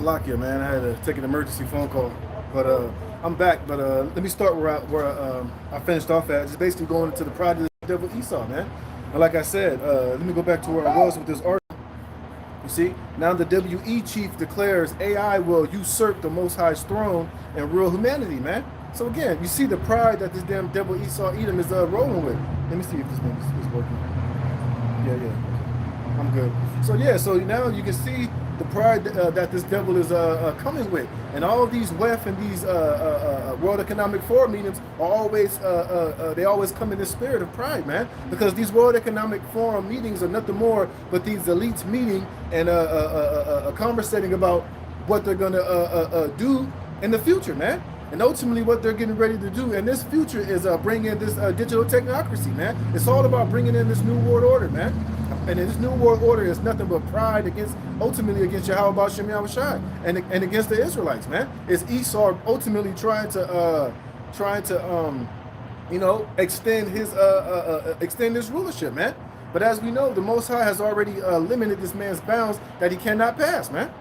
Lakia, man. I had to take an emergency phone call, but I'm back. But let me start where I finished off at. Just basically going into the pride of the devil Esau, man. And like I said, let me go back to where I was with this article. You see, now the WE chief declares AI will usurp the Most High's throne and rule humanity, man. So again, you see the pride that this damn devil Esau Edom is rolling with. Let me see if this thing is working. Yeah, yeah. I'm good. So yeah, so now you can see the pride that this devil is coming with, and all of these WEF and these World Economic Forum meetings are always they always come in the spirit of pride, man. Because these World Economic Forum meetings are nothing more but these elites meeting and conversating about what they're gonna do in the future, man. And ultimately what they're getting ready to do in this future is bring in this digital technocracy, man. It's all about bringing in this new world order, man. And this new world order is nothing but pride ultimately against Yahweh Shem Yahushai and against the Israelites, man. It's Esau ultimately trying to extend his rulership, man. But as we know, the Most High has already limited this man's bounds that he cannot pass, man.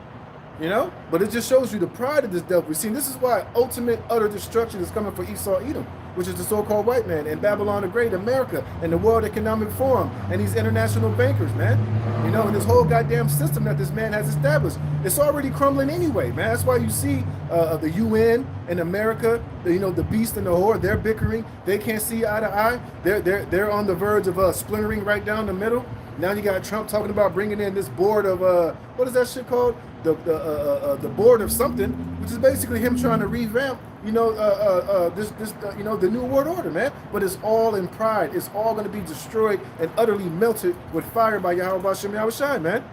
You know, but it just shows you the pride of this devil. You see, this is why ultimate utter destruction is coming for Esau Edom, which is the so-called white man, and Babylon the Great, America, and the World Economic Forum, and these international bankers, man. You know, and this whole goddamn system that this man has established, it's already crumbling anyway, man. That's why you see the UN and America, the beast and the whore, they're bickering. They can't see eye to eye. They're on the verge of splintering right down the middle. Now you got Trump talking about bringing in this board of what is that shit called? The board of something, which is basically him trying to revamp, the new world order, man. But it's all in pride. It's all going to be destroyed and utterly melted with fire by Yahweh Shem Yahushai, man.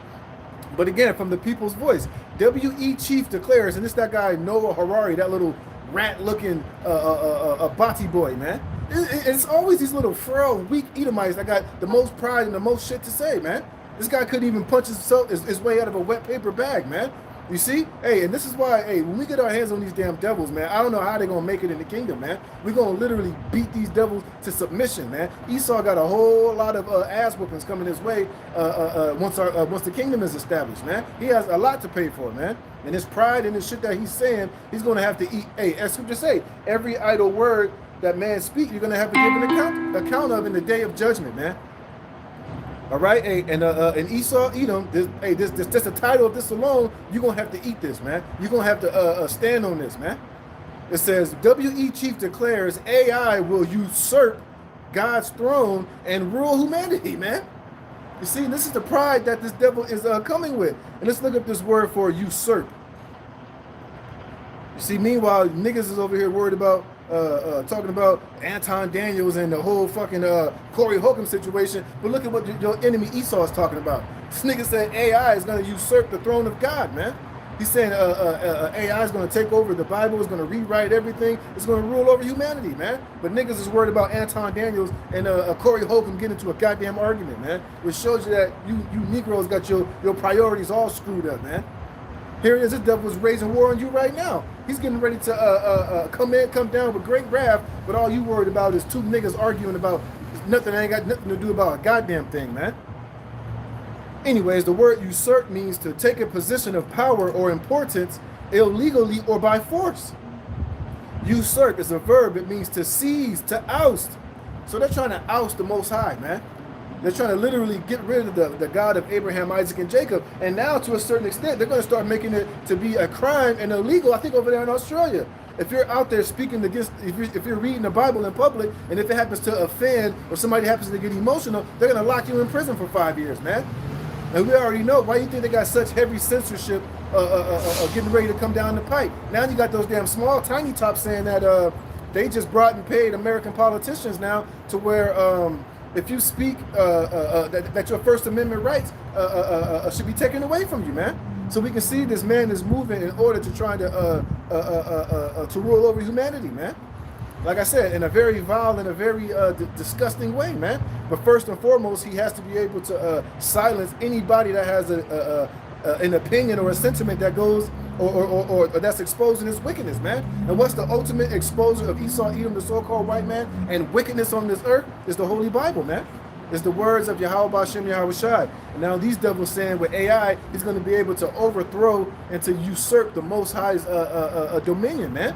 But again, from the people's voice, WE chief declares, and this that guy Noah Harari, that little rat-looking Bati boy, man. It's always these little frail, weak Edomites that got the most pride and the most shit to say, man. This guy couldn't even punch his way out of a wet paper bag, man. You see? Hey, and this is why, hey, when we get our hands on these damn devils, man, I don't know how they're going to make it in the kingdom, man. We're going to literally beat these devils to submission, man. Esau got a whole lot of ass whoopings coming his way once the kingdom is established, man. He has a lot to pay for, man. And his pride and his shit that he's saying, he's going to have to eat. Hey, as Scripture say, every idle word that man speak, you're going to have to give an account of in the day of judgment, man. All right, hey, and Esau Edom, this the title of this alone, you're gonna have to eat this, man. You're gonna have to stand on this, man. It says WE chief declares AI will usurp God's throne and rule humanity, man. You see, this is the pride that this devil is coming with. And let's look up this word for usurp. You see, meanwhile, niggas is over here worried about talking about Anton Daniels and the whole fucking Corey Holcomb situation. But look at what your enemy Esau is talking about. This nigga said AI is going to usurp the throne of God, man. He's saying AI is going to take over the Bible, is going to rewrite everything, it's going to rule over humanity, man. But niggas is worried about Anton Daniels and Corey Holcomb getting into a goddamn argument, man. Which shows you that you Negroes got your priorities all screwed up, man. Here it is, this devil is raising war on you right now. He's getting ready to come down with great wrath, but all you worried about is two niggas arguing about nothing that ain't got nothing to do about a goddamn thing, man. Anyways, the word usurp means to take a position of power or importance illegally or by force. Usurp is a verb. It means to seize, to oust. So they're trying to oust the Most High, man. They're trying to literally get rid of the God of Abraham, Isaac, and Jacob. And now, to a certain extent, they're going to start making it to be a crime and illegal, I think, over there in Australia. If you're out there speaking against, if you're reading the Bible in public, and if it happens to offend or somebody happens to get emotional, they're going to lock you in prison for 5 years, man. And we already know. Why do you think they got such heavy censorship getting ready to come down the pipe? Now you got those damn small, tiny tops saying that they just brought and paid American politicians now to where if you speak that your First Amendment rights should be taken away from you, man. So we can see this man is moving in order to try to rule over humanity, man. Like I said, in a very vile and a very disgusting way, man. But first and foremost, he has to be able to silence anybody that has an opinion or a sentiment that goes or that's exposing his wickedness, man. And what's the ultimate exposure of Esau Edom, the so-called white man, and wickedness on this earth is the Holy Bible, man. It's the words of Yahweh Bashem Yahweh Shai. And now these devils saying with AI, he's going to be able to overthrow and to usurp the Most High's dominion, man.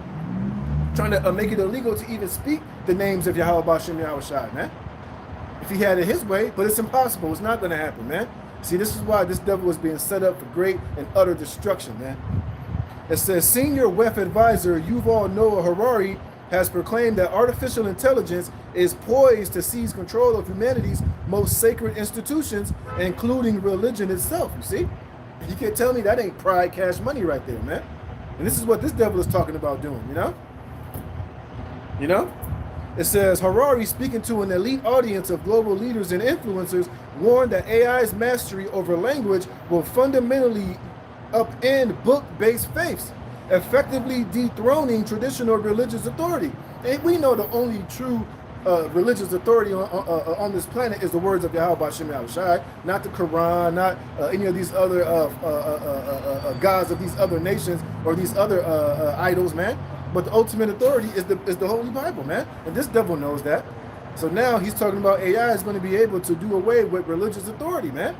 Trying to make it illegal to even speak the names of Yahweh Bashem Yahweh Shai, man. If he had it his way, but it's impossible. It's not going to happen, man. See, this is why this devil is being set up for great and utter destruction, man. It says, Senior WEF advisor Yuval Noah Harari has proclaimed that artificial intelligence is poised to seize control of humanity's most sacred institutions, including religion itself. You see? You can't tell me that ain't pride, cash money right there, man. And this is what this devil is talking about doing, you know? You know? It says, Harari, speaking to an elite audience of global leaders and influencers, warned that AI's mastery over language will fundamentally upend book-based faiths, effectively dethroning traditional religious authority. And we know the only true religious authority on this planet is the words of Yahweh Bashem Yahweh Shai, not the Quran, not any of these other gods of these other nations or these other idols, man. But the ultimate authority is the Holy Bible, man. And this devil knows that. So now he's talking about AI is going to be able to do away with religious authority, man.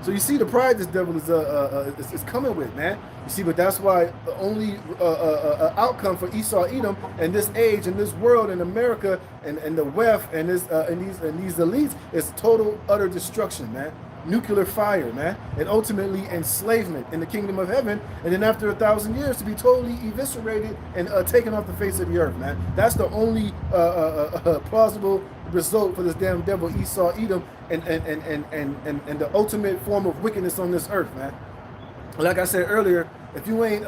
So you see the pride this devil is coming with, man. You see, but that's why the only outcome for Esau Edom and this age and this world in America and the WEF and these elites is total utter destruction, man. Nuclear fire, man, and ultimately enslavement in the kingdom of heaven, and then after 1,000 years to be totally eviscerated and taken off the face of the earth, man. That's the only plausible result for this damn devil Esau Edom and the ultimate form of wickedness on this earth, man. Like I said earlier, if you ain't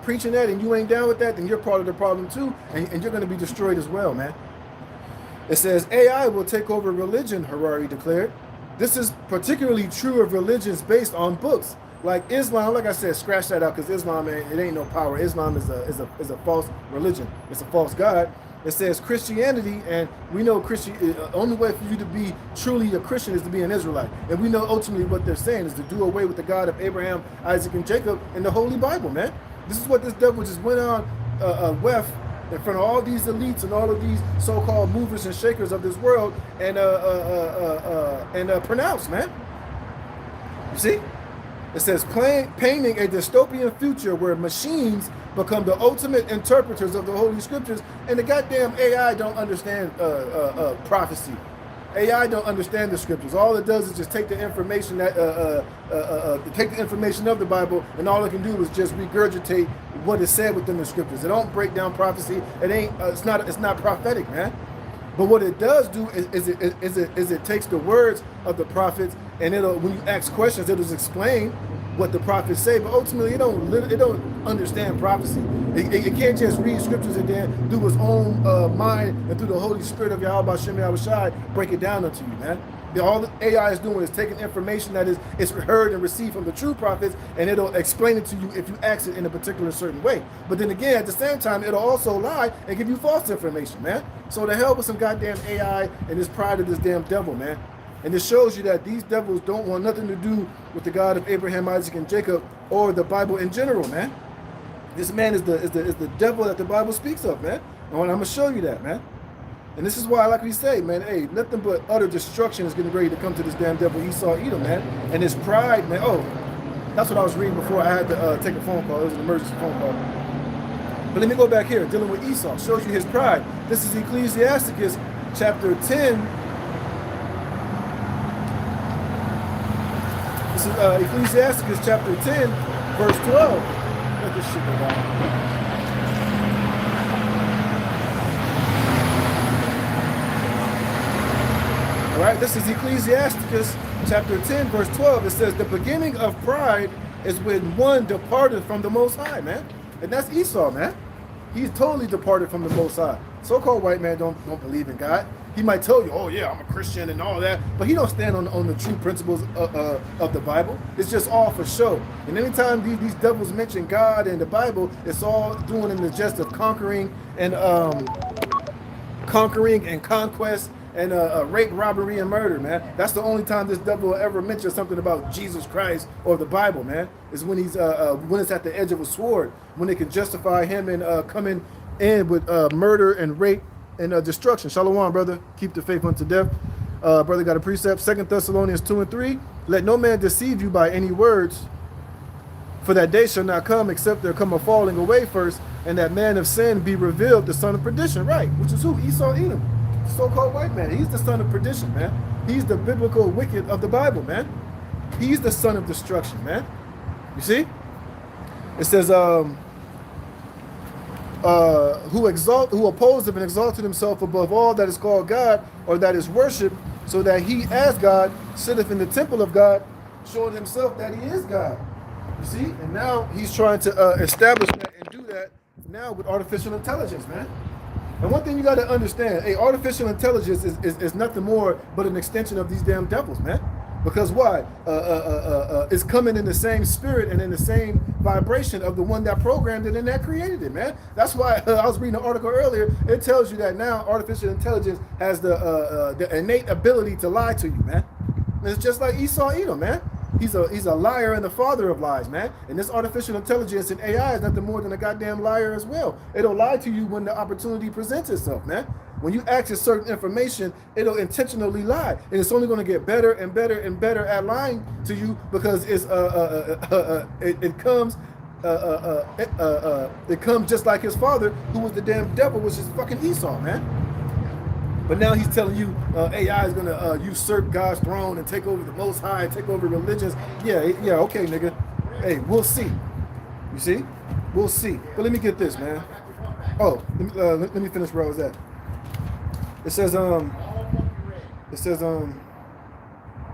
preaching that and you ain't down with that, then you're part of the problem too, and you're going to be destroyed as well, man. It says AI will take over religion, Harari declared. This is particularly true of religions based on books. Like Islam, like I said, scratch that out, because Islam, man, it ain't no power. Islam is a false religion. It's a false god. It says Christianity, and we know the only way for you to be truly a Christian is to be an Israelite. And we know ultimately what they're saying is to do away with the God of Abraham, Isaac, and Jacob in the Holy Bible, man. This is what this devil just went on WEF in front of all these elites and all of these so-called movers and shakers of this world and pronounced, man. You see? It says painting a dystopian future where machines become the ultimate interpreters of the Holy Scriptures, and the goddamn AI don't understand prophecy. AI don't understand the Scriptures. All it does is just take the information of the Bible, and all it can do is just regurgitate what is said within the Scriptures. It don't break down prophecy. It ain't. It's not prophetic, man. But what it does do is it takes the words of the prophets, and when you ask questions, it'll just explain what the prophets say. But ultimately, it don't understand prophecy. It can't just read scriptures and then through its own mind and through the Holy Spirit of Yahweh Bashem Yahweh Shai break it down unto you, man. All the AI is doing is taking information that is heard and received from the true prophets, and it'll explain it to you if you ask it in a particular certain way. But then again, at the same time, it'll also lie and give you false information, man. So the hell with some goddamn AI and this pride of this damn devil, man. And it shows you that these devils don't want nothing to do with the God of Abraham, Isaac, and Jacob, or the Bible in general, man. This man is the devil that the Bible speaks of, man. And I'm gonna show you that, man. And this is why, like we say, man, hey, nothing but utter destruction is getting ready to come to this damn devil Esau Edom, man. And his pride, man. Oh, that's what I was reading before I had to take a phone call. It was an emergency phone call. But let me go back here, dealing with Esau. Shows you his pride. This is Ecclesiasticus chapter 10. This is Ecclesiasticus chapter 10, verse 12. Let this shit go down. All right, this is Ecclesiasticus chapter 10, verse 12. It says, the beginning of pride is when one departed from the Most High, man. And that's Esau, man. He's totally departed from the Most High. So-called white man don't believe in God. He might tell you, oh yeah, I'm a Christian and all that, but he don't stand on the true principles of the Bible. It's just all for show. And anytime these devils mention God and the Bible, it's all doing in the jest of conquering and conquest and rape, robbery, and murder, man. That's the only time this devil will ever mention something about Jesus Christ or the Bible, man. Is when he's when it's at the edge of a sword, when they can justify him and coming in with murder and rape and destruction. Shalom, brother. Keep the faith unto death. Brother got a precept. 2 Thessalonians 2:3. Let no man deceive you by any words, for that day shall not come except there come a falling away first, and that man of sin be revealed, the son of perdition. Right, which is who? Esau, Edom, the so-called white man. He's the son of perdition, man. He's the biblical wicked of the Bible, man. He's the son of destruction, man. You see? It says, who opposed him and exalted himself above all that is called God or that is worshipped, so that he as God sitteth in the temple of God, showing himself that he is God. You see? And now he's trying to establish that and do that now with artificial intelligence, man. And one thing you got to understand, artificial intelligence is nothing more but an extension of these damn devils, man. Because why? It's coming in the same spirit and in the same vibration of the one that programmed it and that created it, man. That's why I was reading an article earlier. It tells you that now artificial intelligence has the innate ability to lie to you, man. And it's just like Esau, Edom, man. He's a liar and the father of lies, man. And this artificial intelligence and AI is nothing more than a goddamn liar as well. It'll lie to you when the opportunity presents itself, man. When you access certain information, it'll intentionally lie, and it's only going to get better and better and better at lying to you because it's it comes just like his father, who was the damn devil, which is fucking Esau, man. But now he's telling you AI is going to usurp God's throne and take over the Most High, and take over religions. Yeah, okay, nigga. Hey, we'll see. You see? We'll see. But let me get this, man. Oh, let me finish where I was at. It says, where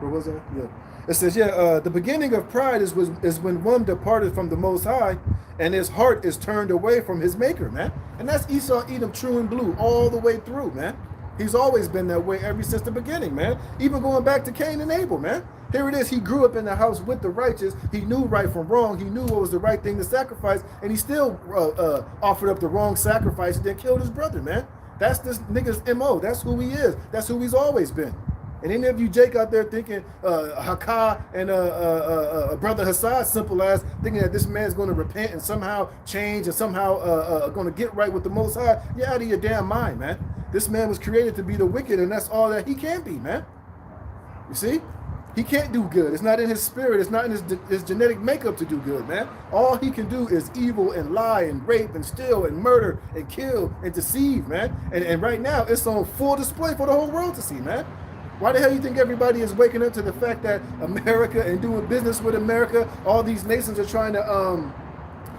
was that? Yeah. It says, the beginning of pride is when one departed from the Most High and his heart is turned away from his maker, man. And that's Esau, Edom, true and blue, all the way through, man. He's always been that way ever since the beginning, man. Even going back to Cain and Abel, man. Here it is. He grew up in the house with the righteous. He knew right from wrong. He knew what was the right thing to sacrifice. And he still offered up the wrong sacrifice and then killed his brother, man. That's this nigga's MO. That's who he is. That's who he's always been. And any of you Jake out there thinking Hakah and brother Hassad simple as thinking that this man's going to repent and somehow change and somehow going to get right with the Most High, you're out of your damn mind, man. This man was created to be the wicked, and that's all that he can be, man. You see? He can't do good. It's not in his spirit. It's not in his genetic makeup to do good, man. All he can do is evil and lie and rape and steal and murder and kill and deceive, man. And right now, it's on full display for the whole world to see, man. Why the hell you think everybody is waking up to the fact that America and doing business with America, all these nations are trying to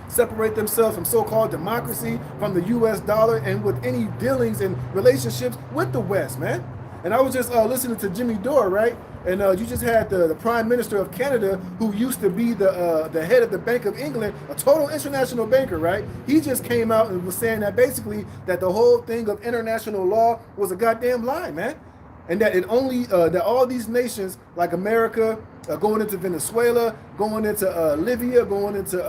separate themselves from so-called democracy, from the U.S. dollar, and with any dealings and relationships with the West, man? And I was just listening to Jimmy Dore, right? And you just had the Prime Minister of Canada, who used to be the head of the Bank of England, a total international banker, right? He just came out and was saying that basically that the whole thing of international law was a goddamn lie, man. And that it only, that all these nations like America, going into Venezuela, going into Libya, going into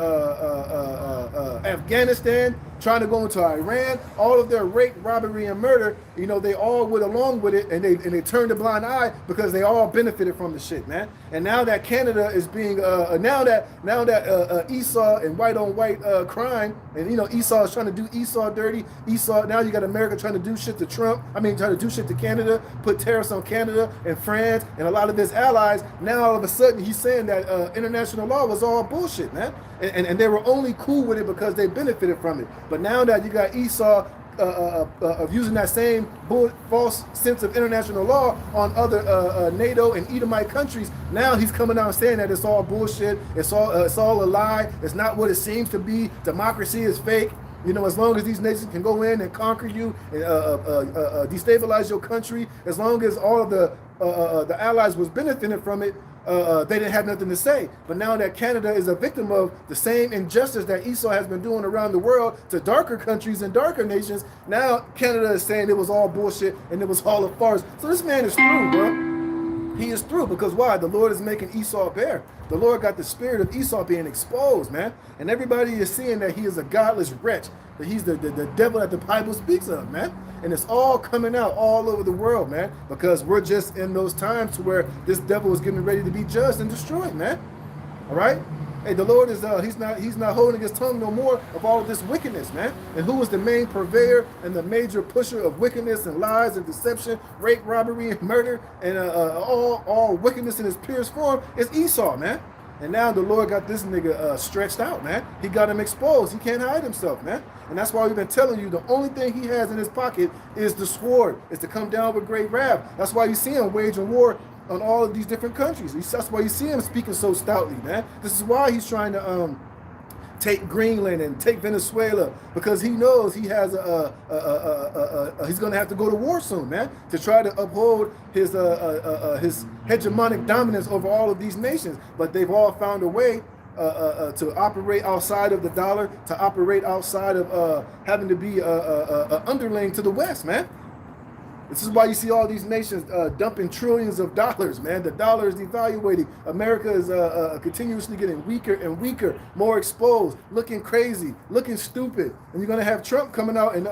Afghanistan, trying to go into Iran, all of their rape, robbery, and murder, you know, they all went along with it, and they turned a blind eye because they all benefited from the shit, man. And now that Canada is being, now that Esau and white on white crime, and you know Esau is trying to do Esau dirty. Esau, now you got America trying to do shit to Trump. I mean, trying to do shit to Canada, put tariffs on Canada and France and a lot of his allies. Now all of a sudden he's saying that international law was all bullshit, man. And they were only cool with it because they benefited from it. But now that you got Esau of using that same false sense of international law on other NATO and Edomite countries, now he's coming out saying that it's all bullshit. It's all a lie. It's not what it seems to be. Democracy is fake. You know, as long as these nations can go in and conquer you and destabilize your country, as long as all of the allies was benefiting from it, they didn't have nothing to say. But now that Canada is a victim of the same injustice that Esau has been doing around the world to darker countries and darker nations, now Canada is saying it was all bullshit and it was all a farce. So this man is through, bro. He is through because why? The Lord is making Esau bare. The Lord got the spirit of Esau being exposed, man. And everybody is seeing that he is a godless wretch, that he's the devil that the Bible speaks of, man. And it's all coming out all over the world, man, because we're just in those times where this devil is getting ready to be judged and destroyed, man. All right? Hey, the Lord is he's not holding his tongue no more of all of this wickedness, man. And who is the main purveyor and the major pusher of wickedness and lies and deception, rape, robbery, and murder, and all wickedness in its purest form is Esau, man. And now the Lord got this nigga stretched out, man. He got him exposed. He can't hide himself, man. And that's why we've been telling you the only thing he has in his pocket is the sword, is to come down with great wrath. That's why you see him waging war on all of these different countries. That's why you see him speaking so stoutly, man. This is why he's trying to take Greenland and take Venezuela, because he knows he has he's going to have to go to war soon, man, to try to uphold his hegemonic dominance over all of these nations. But they've all found a way to operate outside of the dollar, to operate outside of having to be a underling to the West, man. This is why you see all these nations dumping trillions of dollars, man. The dollar is devaluating. America is continuously getting weaker and weaker, more exposed, looking crazy, looking stupid. And you're going to have Trump coming out and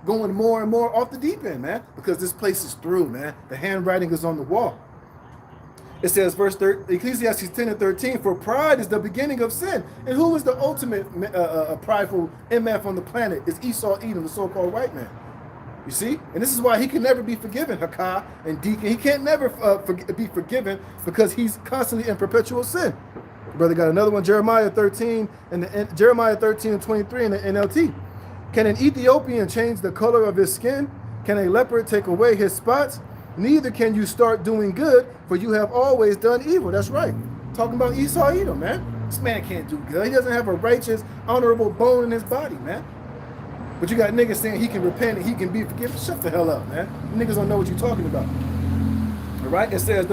going more and more off the deep end, man, because this place is through, man. The handwriting is on the wall. It says, Ecclesiastes 10 and 13, for pride is the beginning of sin. And who is the ultimate prideful MF on the planet? Is Esau Edom, the so-called white man. You see? And this is why he can never be forgiven, Hakah and Deacon. He can't never be forgiven because he's constantly in perpetual sin. Brother got another one, Jeremiah 13 and 23 in the NLT. Can an Ethiopian change the color of his skin? Can a leopard take away his spots? Neither can you start doing good, for you have always done evil. That's right. Talking about Esau Edom, man. This man can't do good. He doesn't have a righteous, honorable bone in his body, man. But you got niggas saying he can repent and he can be forgiven. Shut the hell up, man. Niggas don't know what you're talking about. All right? It says,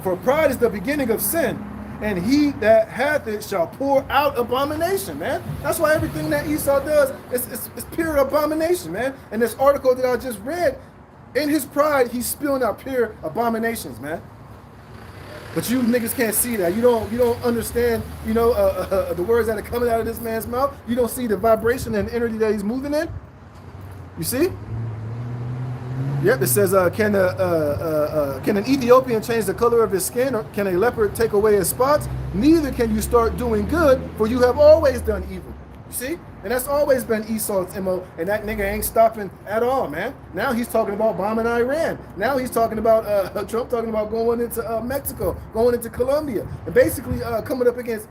for pride is the beginning of sin, and he that hath it shall pour out abomination, man. That's why everything that Esau does is pure abomination, man. And this article that I just read, in his pride, he's spilling out pure abominations, man. But you niggas can't see that. You don't understand, the words that are coming out of this man's mouth. You don't see the vibration and energy that he's moving in. You see? Yep, it says, can an Ethiopian change the color of his skin, or can a leopard take away his spots? Neither can you start doing good, for you have always done evil. You see? And that's always been Esau's MO, and that nigga ain't stopping at all, man. Now he's talking about bombing Iran. Now he's talking about, Trump talking about going into Mexico, going into Colombia, and basically coming up against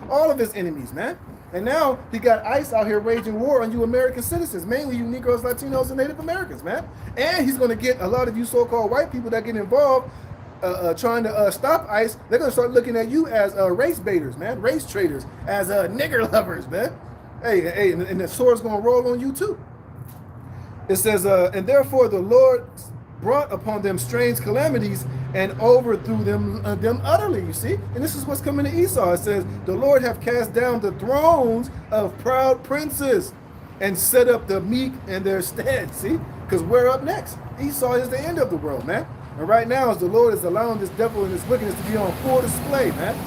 all of his enemies, man. And now he got ICE out here waging war on you American citizens, mainly you Negroes, Latinos, and Native Americans, man. And he's going to get a lot of you so-called white people that get involved trying to stop ICE. They're going to start looking at you as race baiters, man, race traders, as nigger lovers, man. Hey, and the sword's going to roll on you too. It says, and therefore the Lord brought upon them strange calamities and overthrew them utterly, you see? And this is what's coming to Esau. It says, the Lord hath cast down the thrones of proud princes and set up the meek in their stead, see? Because we're up next. Esau is the end of the world, man. And right now, as the Lord is allowing this devil and his wickedness to be on full display, man.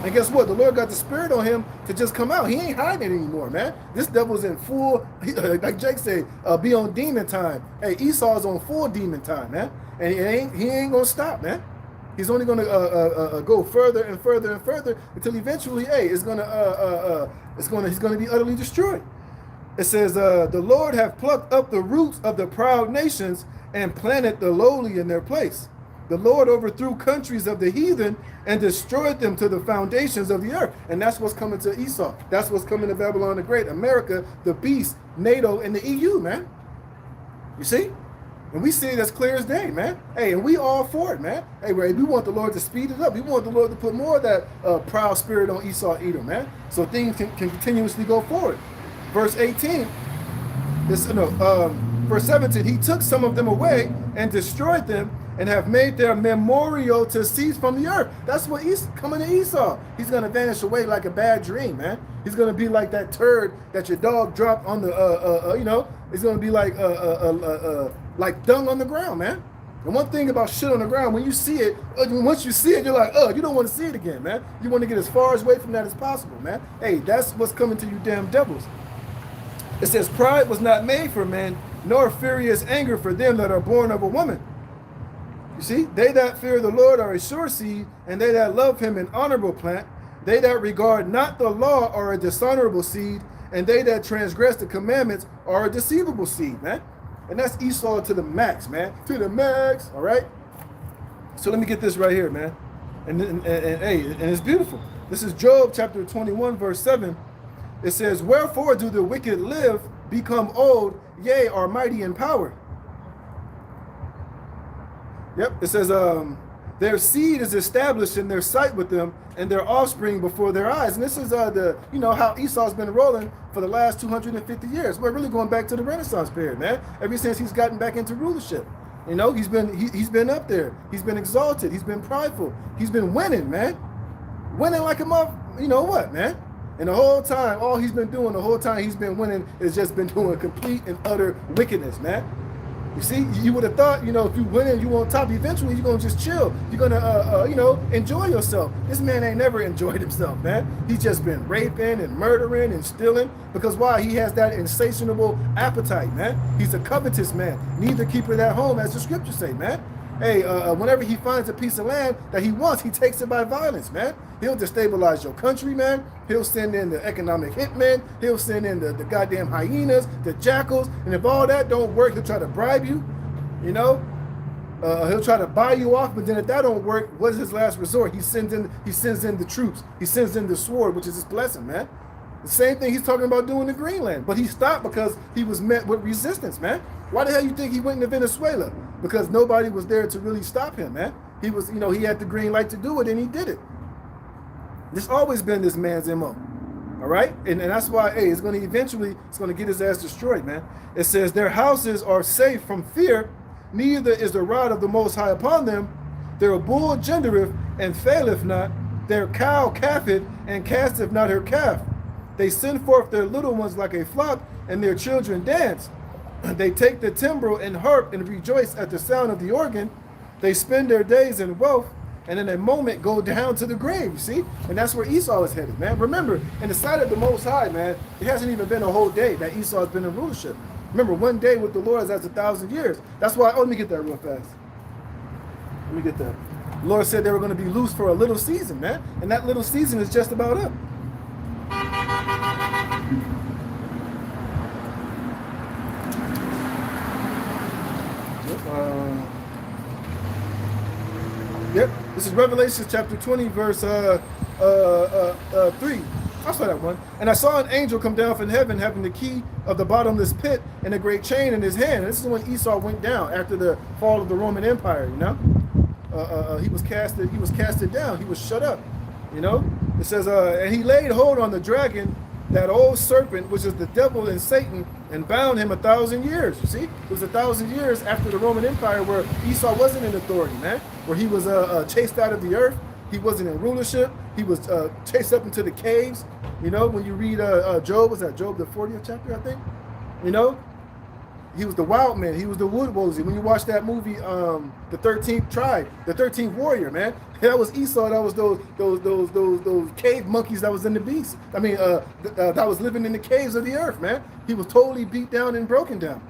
And guess what? The Lord got the spirit on him to just come out. He ain't hiding anymore, man. This devil's in full, like Jake said, be on demon time. Hey, Esau's on full demon time, man. And he ain't gonna stop, man. He's only gonna go further and further and further until eventually, he's gonna be utterly destroyed. It says, the Lord hath plucked up the roots of the proud nations and planted the lowly in their place. The Lord overthrew countries of the heathen and destroyed them to the foundations of the earth. And that's what's coming to Esau. That's what's coming to Babylon the Great, America, the beast, NATO, and the EU, man. You see? And we see it as clear as day, man. Hey, and we all for it, man. Hey, we want the Lord to speed it up. We want the Lord to put more of that proud spirit on Esau Edom, man. So things can continuously go forward. Verse 18, verse 17, he took some of them away and destroyed them, and have made their memorial to cease from the earth. That's what he's coming to Esau. He's going to vanish away like a bad dream, man. He's going to be like that turd that your dog dropped on the, it's going to be like dung on the ground, man. And one thing about shit on the ground, when you see it, once you see it, you're like, you don't want to see it again, man. You want to get as far away from that as possible, man. Hey, that's what's coming to you damn devils. It says, pride was not made for men, nor furious anger for them that are born of a woman. You see, they that fear the Lord are a sure seed, and they that love him an honorable plant. They that regard not the law are a dishonorable seed, and they that transgress the commandments are a deceivable seed, man. And that's Esau to the max, man. To the max, all right? So let me get this right here, man. And hey, and it's beautiful. This is Job chapter 21, verse 7. It says, wherefore do the wicked live, become old, yea, are mighty in power. Yep, it says, their seed is established in their sight with them, and their offspring before their eyes. And this is how Esau's been rolling for the last 250 years. We're really going back to the Renaissance period, man. Ever since he's gotten back into rulership. You know, he's been up there. He's been exalted. He's been prideful. He's been winning, man. Winning like a mother, you know what, man? And the whole time, all he's been doing, the whole time he's been winning, is just been doing complete and utter wickedness, man. You see, you would have thought, you know, if you win and you on top, eventually you're going to just chill. You're going to, enjoy yourself. This man ain't never enjoyed himself, man. He's just been raping and murdering and stealing. Because why? He has that insatiable appetite, man. He's a covetous man. Neither keepeth at home, as the scriptures say, man. Hey, whenever he finds a piece of land that he wants, he takes it by violence, man. He'll destabilize your country, man. He'll send in the economic hitmen. He'll send in the goddamn hyenas, the jackals. And if all that don't work, he'll try to bribe you, you know. He'll try to buy you off, but then if that don't work, what is his last resort? He sends in the troops. He sends in the sword, which is his blessing, man. The same thing he's talking about doing in Greenland. But he stopped because he was met with resistance, man. Why the hell you think he went into Venezuela? Because nobody was there to really stop him, man. He was, he had the green light to do it, and he did it. This always been this man's MO. All right? And that's why, hey, it's going to get his ass destroyed, man. It says, their houses are safe from fear, neither is the rod of the Most High upon them. Their bull gendereth and faileth not. Their cow calfeth and casteth not her calf. They send forth their little ones like a flock, and their children dance. They take the timbrel and harp and rejoice at the sound of the organ. They spend their days in wealth, and in a moment go down to the grave, you see? And that's where Esau is headed, man. Remember, in the sight of the Most High, man, it hasn't even been a whole day that Esau has been in rulership. Remember, one day with the Lord is as 1,000 years. That's why, let me get that real fast. Let me get that. The Lord said they were going to be loose for a little season, man. And that little season is just about up. Yep, this is Revelation chapter 20, verse 3. I saw that one. And I saw an angel come down from heaven, having the key of the bottomless pit and a great chain in his hand. And this is when Esau went down after the fall of the Roman Empire, you know. He was casted down. He was shut up, you know. It says, and he laid hold on the dragon, that old serpent, which is the devil and Satan, and bound him 1,000 years. You see, it was 1,000 years after the Roman Empire where Esau wasn't in authority, man. Where he was chased out of the earth. He wasn't in rulership. He was chased up into the caves. You know, when you read Job, was that Job the 40th chapter, I think? You know, he was the wild man. He was the wood wolves. When you watch that movie, the 13th tribe, the 13th warrior, man, that was Esau. That was those cave monkeys that was in the beast. I mean, that was living in the caves of the earth, man. He was totally beat down and broken down.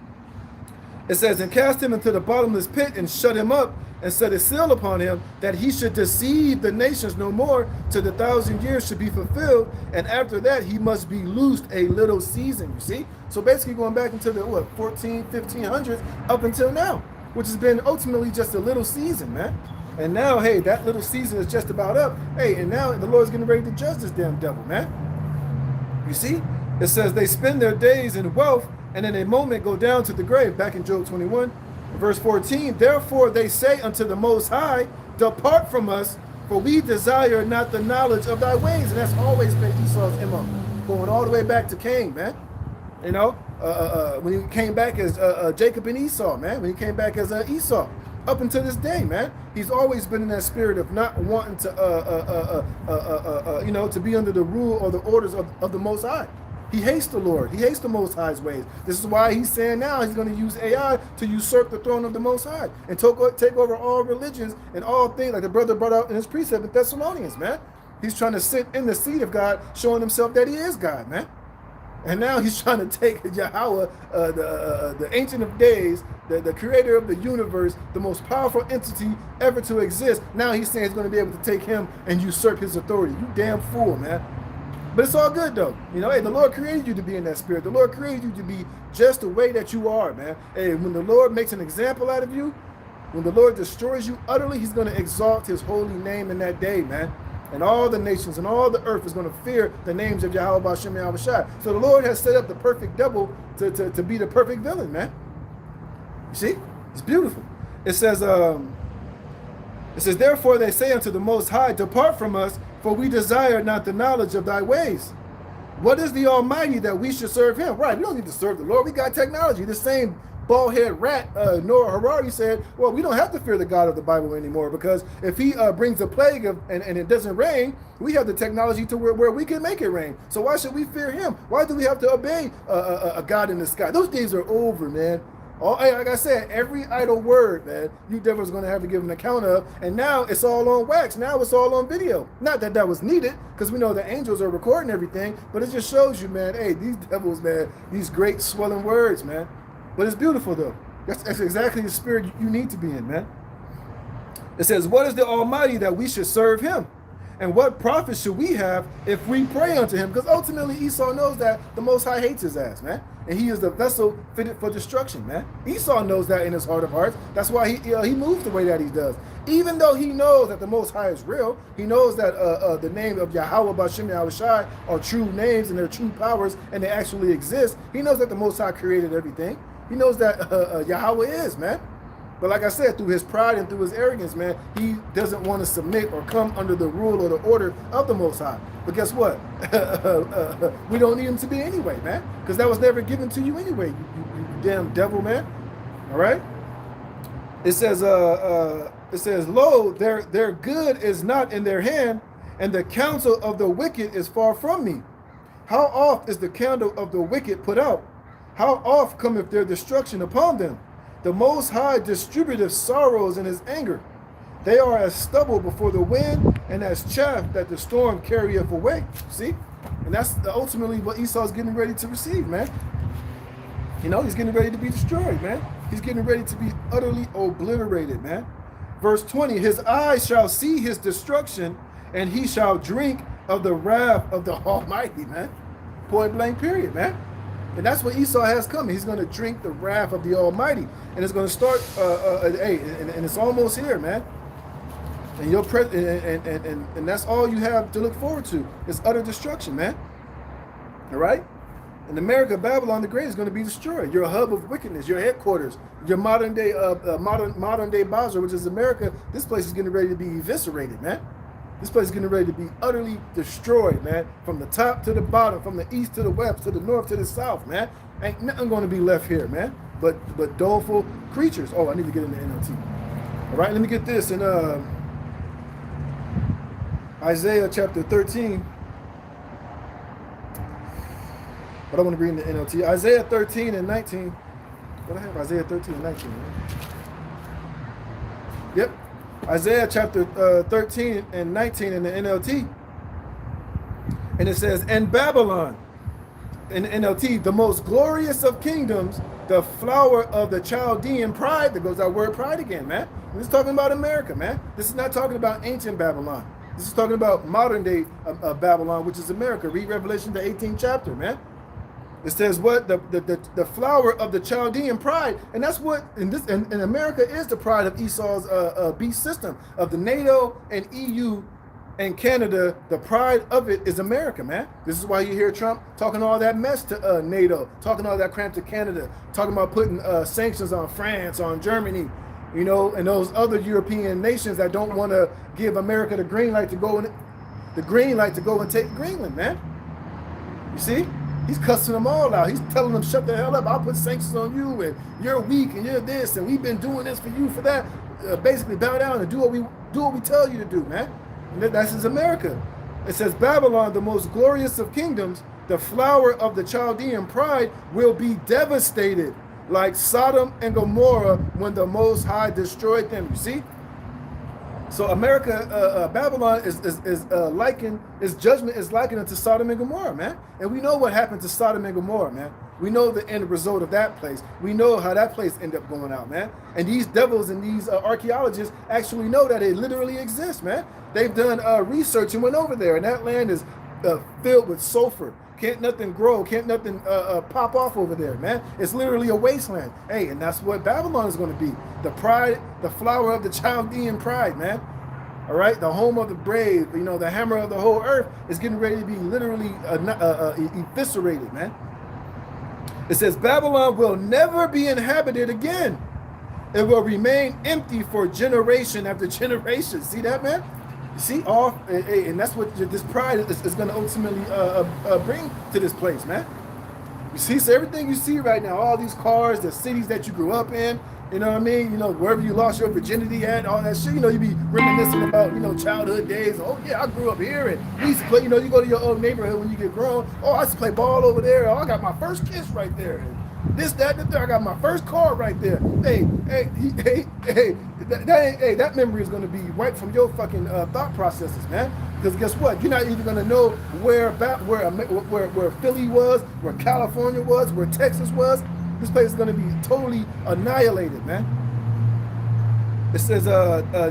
It says, and cast him into the bottomless pit and shut him up and set a seal upon him, that he should deceive the nations no more till the 1,000 years should be fulfilled. And after that, he must be loosed a little season, you see? So basically going back into the, 1500s up until now, which has been ultimately just a little season, man. And now, hey, that little season is just about up. Hey, and now the Lord's getting ready to judge this damn devil, man. You see? It says they spend their days in wealth, and in a moment go down to the grave. Back in Job 21, verse 14, therefore they say unto the Most High, depart from us, for we desire not the knowledge of thy ways. And that's always been Esau's MO, going all the way back to Cain, man. You know, when he came back as Jacob and Esau, man, when he came back as Esau, up until this day, man, he's always been in that spirit of not wanting to, to be under the rule or the orders of the Most High. He hates the Lord. He hates the Most High's ways. This is why he's saying now he's going to use AI to usurp the throne of the Most High and take over all religions and all things, like the brother brought out in his precept in Thessalonians, man. He's trying to sit in the seat of God, showing himself that he is God, man. And now he's trying to take Yahweh, the Ancient of Days, the creator of the universe, the most powerful entity ever to exist. Now he's saying he's going to be able to take him and usurp his authority. You damn fool, man. But it's all good, though. You know, hey, the Lord created you to be in that spirit. The Lord created you to be just the way that you are, man. Hey, when the Lord makes an example out of you, when the Lord destroys you utterly, he's going to exalt his holy name in that day, man. And all the nations and all the earth is going to fear the names of Yahweh B'Shem Yahweh Shai. So the Lord has set up the perfect devil to be the perfect villain, man. You see? It's beautiful. It says, therefore they say unto the Most High, depart from us, for we desire not the knowledge of thy ways. What is the Almighty that we should serve him? Right, we don't need to serve the Lord. We got technology. The same bald-head rat, Noah Harari, said, well, we don't have to fear the God of the Bible anymore, because if he brings a plague and it doesn't rain, we have the technology to where we can make it rain. So why should we fear him? Why do we have to obey a God in the sky? Those days are over, man. Like I said, every idle word, man, you devils going to have to give an account of. And now it's all on wax. Now it's all on video. Not that was needed, because we know the angels are recording everything, but it just shows you, man, hey, these devils, man, these great swelling words, man. But it's beautiful, though. That's exactly the spirit you need to be in, man. It says, what is the Almighty that we should serve him? And what profit should we have if we pray unto him? Because ultimately Esau knows that the Most High hates his ass, man. And he is the vessel fitted for destruction, man. Esau knows that in his heart of hearts. That's why he moves the way that he does. Even though he knows that the Most High is real, he knows that the name of Yahweh B'Shem Yahweh Shai are true names and they're true powers and they actually exist. He knows that the Most High created everything. He knows that Yahweh is, man. But like I said, through his pride and through his arrogance, man, he doesn't want to submit or come under the rule or the order of the Most High. But guess what? We don't need him to be anyway, man, because that was never given to you anyway, you damn devil, man. All right? It says, lo, their good is not in their hand, and the counsel of the wicked is far from me. How oft is the candle of the wicked put out? How oft cometh their destruction upon them? The Most High distributeth sorrows in his anger. They are as stubble before the wind, and as chaff that the storm carrieth away. See? And that's ultimately what Esau's getting ready to receive, man. You know, he's getting ready to be destroyed, man. He's getting ready to be utterly obliterated, man. Verse 20, his eyes shall see his destruction, and he shall drink of the wrath of the Almighty, man. Point blank period, man. And that's what Esau has coming. He's going to drink the wrath of the Almighty. And it's going to start, and it's almost here, man. And and that's all you have to look forward to. It's utter destruction, man. All right? In America, Babylon the Great is going to be destroyed. Your hub of wickedness, your headquarters, your modern day Basra, which is America. This place is getting ready to be eviscerated, man. This place is getting ready to be utterly destroyed, man. From the top to the bottom, from the east to the west, to the north to the south, man. Ain't nothing going to be left here, man. But doleful creatures. Oh, I need to get in the NLT. All right, let me get this in Isaiah chapter 13. But I want to read in the NLT. Isaiah 13 and 19. What I have? Isaiah 13 and 19. Right? Yep. Isaiah chapter 13 and 19 in the NLT. And it says, and Babylon, in the NLT, the most glorious of kingdoms, the flower of the Chaldean pride. There goes that word pride again, man. This is talking about America, man. This is not talking about ancient Babylon. This is talking about modern day Babylon, which is America. Read Revelation, the 18th chapter, man. It says what? The flower of the Chaldean pride. And that's what, in America is the pride of Esau's beast system. Of the NATO and EU and Canada, the pride of it is America, man. This is why you hear Trump talking all that mess to NATO, talking all that crap to Canada, talking about putting sanctions on France, on Germany, you know, and those other European nations that don't want to give America the green light to go and take Greenland, man. You see? He's cussing them all out. He's telling them, shut the hell up. I'll put sanctions on you, and you're weak, and you're this, and we've been doing this for you, for that. Basically, bow down and do what we tell you to do, man. And that's his America. It says, Babylon, the most glorious of kingdoms, the flower of the Chaldean pride, will be devastated like Sodom and Gomorrah when the Most High destroyed them. You see? So America, Babylon is likened, its judgment is likened to Sodom and Gomorrah, man. And we know what happened to Sodom and Gomorrah, man. We know the end result of that place. We know how that place ended up going out, man. And these devils and these archaeologists actually know that it literally exists, man. They've done research and went over there, and that land is filled with sulfur. Can't nothing grow, can't nothing pop off over there, man. It's literally a wasteland. Hey, and that's what Babylon is going to be. The pride, the flower of the Chaldean pride, man. All right, the home of the brave, you know, the hammer of the whole earth is getting ready to be literally eviscerated, man. It says, Babylon will never be inhabited again. It will remain empty for generation after generation. See that, man? See, and that's what this pride is going to ultimately bring to this place, man. You see, so everything you see right now, all these cars, the cities that you grew up in, you know what I mean? You know, wherever you lost your virginity at, all that shit, you know, you be reminiscing about, you know, childhood days. Oh, yeah, I grew up here, and we used to play, you know, you go to your old neighborhood when you get grown. Oh, I used to play ball over there. Oh, I got my first kiss right there. And this, that, and the third. I got my first car right there. Hey, that memory is going to be wiped from your fucking thought processes, man. Because guess what? You're not even going to know where Philly was, where California was, where Texas was. This place is going to be totally annihilated, man. It says,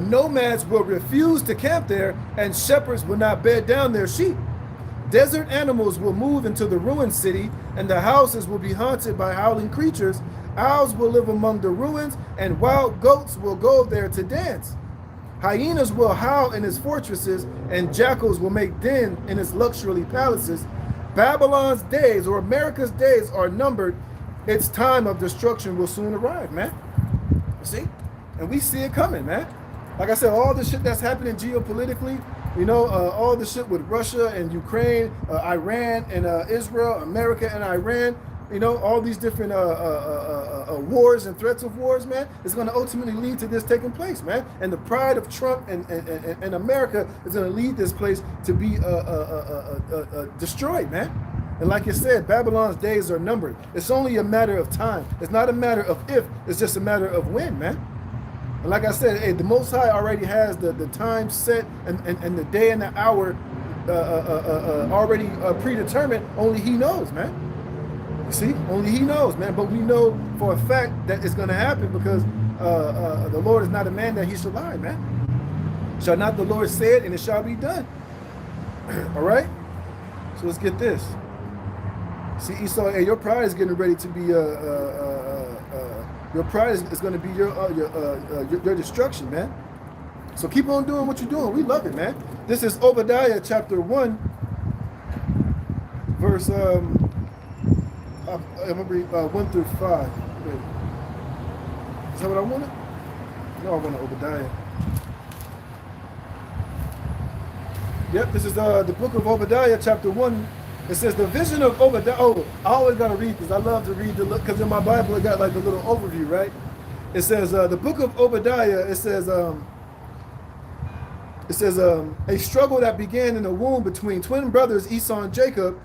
nomads will refuse to camp there, and shepherds will not bed down their sheep. Desert animals will move into the ruined city, and the houses will be haunted by howling creatures. Owls will live among the ruins, and wild goats will go there to dance. Hyenas will howl in its fortresses, and jackals will make den in its luxury palaces. Babylon's days, or America's days, are numbered. Its time of destruction will soon arrive, man. You see? And we see it coming, man. Like I said, all the shit that's happening geopolitically, you know, all the shit with Russia and Ukraine, Iran and Israel, America and Iran, you know, all these different wars and threats of wars, man, is going to ultimately lead to this taking place, man. And the pride of Trump and America is going to lead this place to be destroyed, man. And like you said, Babylon's days are numbered. It's only a matter of time. It's not a matter of if, it's just a matter of when, man. And like I said, hey, the Most High already has the time set and the day and the hour already predetermined. Only He knows, man. You see, only He knows, man. But we know for a fact that it's going to happen because the Lord is not a man that He should lie, man. Shall not the Lord say it, and it shall be done. All right? So let's get this. See, Esau, hey, your pride is getting ready to be your pride is going to be your destruction, man. So keep on doing what you're doing. We love it, man. This is Obadiah chapter 1, verse I'm gonna read 1 through 5. Is that what I wanted? No, I wanted Obadiah. Yep, this is the book of Obadiah chapter 1. It says the vision of Obadiah. Oh, I always gotta read because I love to read because in my Bible it got like a little overview, right? It says the book of Obadiah. It says a struggle that began in the womb between twin brothers Esau and Jacob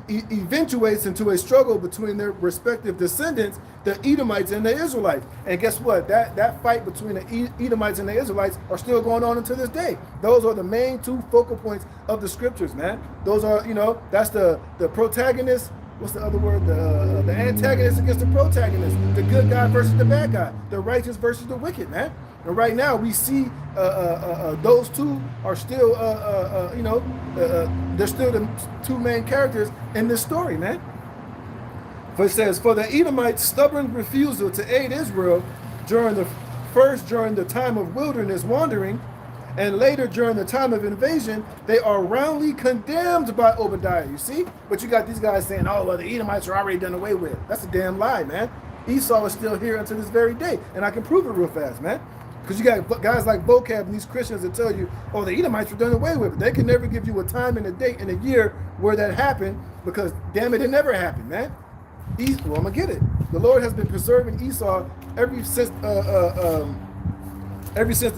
eventuates into a struggle between their respective descendants, the Edomites and the Israelites. And guess what? That fight between the Edomites and the Israelites are still going on until this day. Those are the main two focal points of the scriptures, man. Those are, you know, that's the protagonist. What's the other word? The antagonist against the protagonist. The good guy versus the bad guy. The righteous versus the wicked, man. And right now we see those two are still, you know, they're still the two main characters in this story, man. For it says, for the Edomites' stubborn refusal to aid Israel during the time of wilderness wandering, and later during the time of invasion, they are roundly condemned by Obadiah. You see? But you got these guys saying, oh, well, the Edomites are already done away with. That's a damn lie, man. Esau is still here until this very day. And I can prove it real fast, man. Because you got guys like Vocab and these Christians that tell you, oh, the Edomites were done away with. They can never give you a time and a date and a year where that happened because, damn it never happened, man. Well, I'm going to get it. The Lord has been preserving Esau ever since the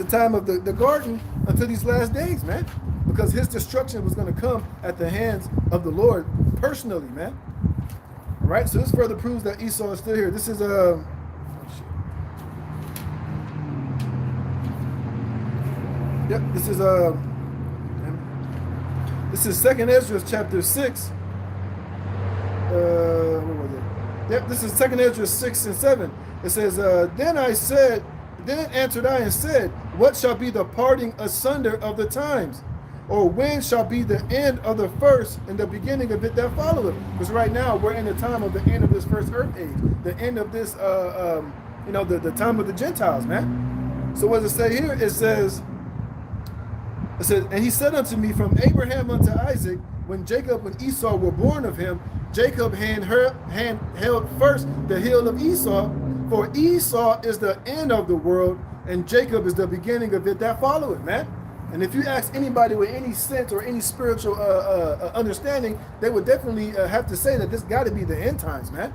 time of the garden until these last days, man. Because his destruction was going to come at the hands of the Lord personally, man. All right, so this further proves that Esau is still here. This is Yep, this is Second Ezra chapter 6. What was it? Yep, this is Second Ezra 6 and 7. It says, then answered I and said, what shall be the parting asunder of the times? Or when shall be the end of the first and the beginning of it that followeth? Because right now we're in the time of the end of this first earth age, the end of this, the time of the Gentiles, man. So what does it say here? It says, and he said unto me, from Abraham unto Isaac, when Jacob and Esau were born of him, Jacob held first the heel of Esau, for Esau is the end of the world, and Jacob is the beginning of it that followeth, man. And if you ask anybody with any sense or any spiritual understanding, they would definitely have to say that this got to be the end times, man.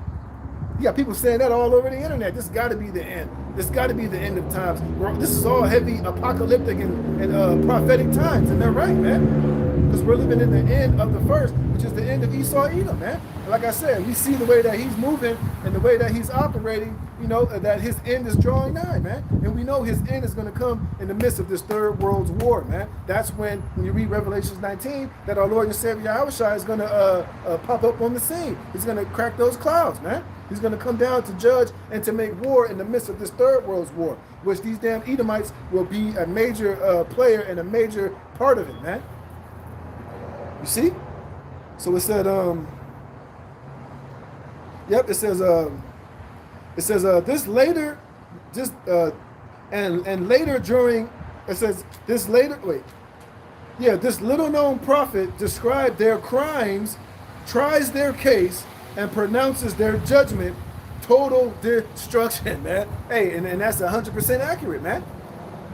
You got people saying that all over the internet. This got to be the end. This got to be the end of times. This is all heavy apocalyptic and prophetic times, and they're right, man. Because we're living in the end of the first, which is the end of Esau Edom, man. And like I said, we see the way that he's moving and the way that he's operating, that his end is drawing nigh, man. And we know his end is going to come in the midst of this third world's war, man. That's when you read Revelations 19, that our Lord and Savior Yahushua is going to pop up on the scene. He's going to crack those clouds, man. He's going to come down to judge and to make war in the midst of this third world's war, which these damn Edomites will be a major player and a major part of it, man. You see? So it said, it says this later, and later during, it says this later, this little known prophet described their crimes, tries their case, and pronounces their judgment, total destruction, man. Hey, and that's 100% accurate, man.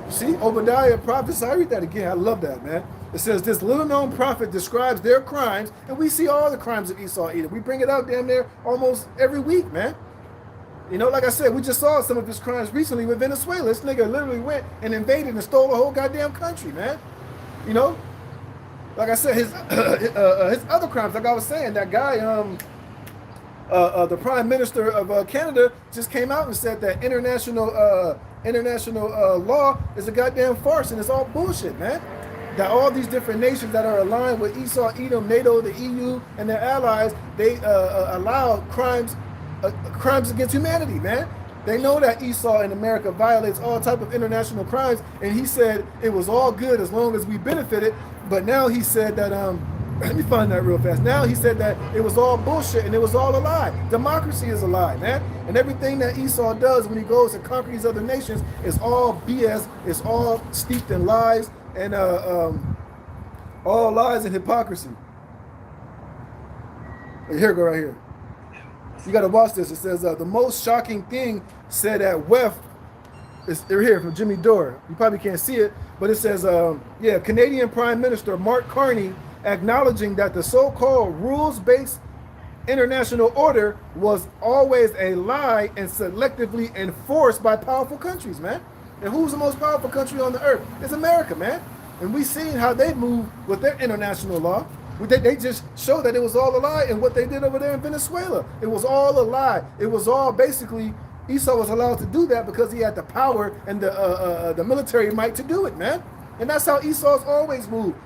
You see, Obadiah prophesied. I read that again. I love that, man. It says this little known prophet describes their crimes, and we see all the crimes of Esau Edom. We bring it out damn near almost every week, man. Like I said, we just saw some of his crimes recently with Venezuela. This nigga literally went and invaded and stole the whole goddamn country, man. Like I said, his other crimes, like I was saying, that guy, the Prime Minister of Canada just came out and said that international law is a goddamn farce and it's all bullshit, man. That all these different nations that are aligned with Esau, Edom, NATO, the EU, and their allies, they allow crimes against humanity, man. They know that Esau in America violates all type of international crimes, and he said it was all good as long as we benefited. But now he said that let me find that real fast. Now he said that it was all bullshit and it was all a lie. Democracy is a lie, man. And everything that Esau does when he goes and conquers these other nations is all BS. It's all steeped in lies and all lies and hypocrisy. Here, go right here. You got to watch this. It says the most shocking thing said at WEF is here from Jimmy Dore. You probably can't see it, but it says, Canadian Prime Minister Mark Carney acknowledging that the so-called rules-based international order was always a lie and selectively enforced by powerful countries, man. And who's the most powerful country on the earth? It's America, man. And we've seen how they move with their international law. They just showed that it was all a lie, and what they did over there in Venezuela. It was all a lie. It was all basically, Esau was allowed to do that because he had the power and the military might to do it, man. And that's how Esau's always moved.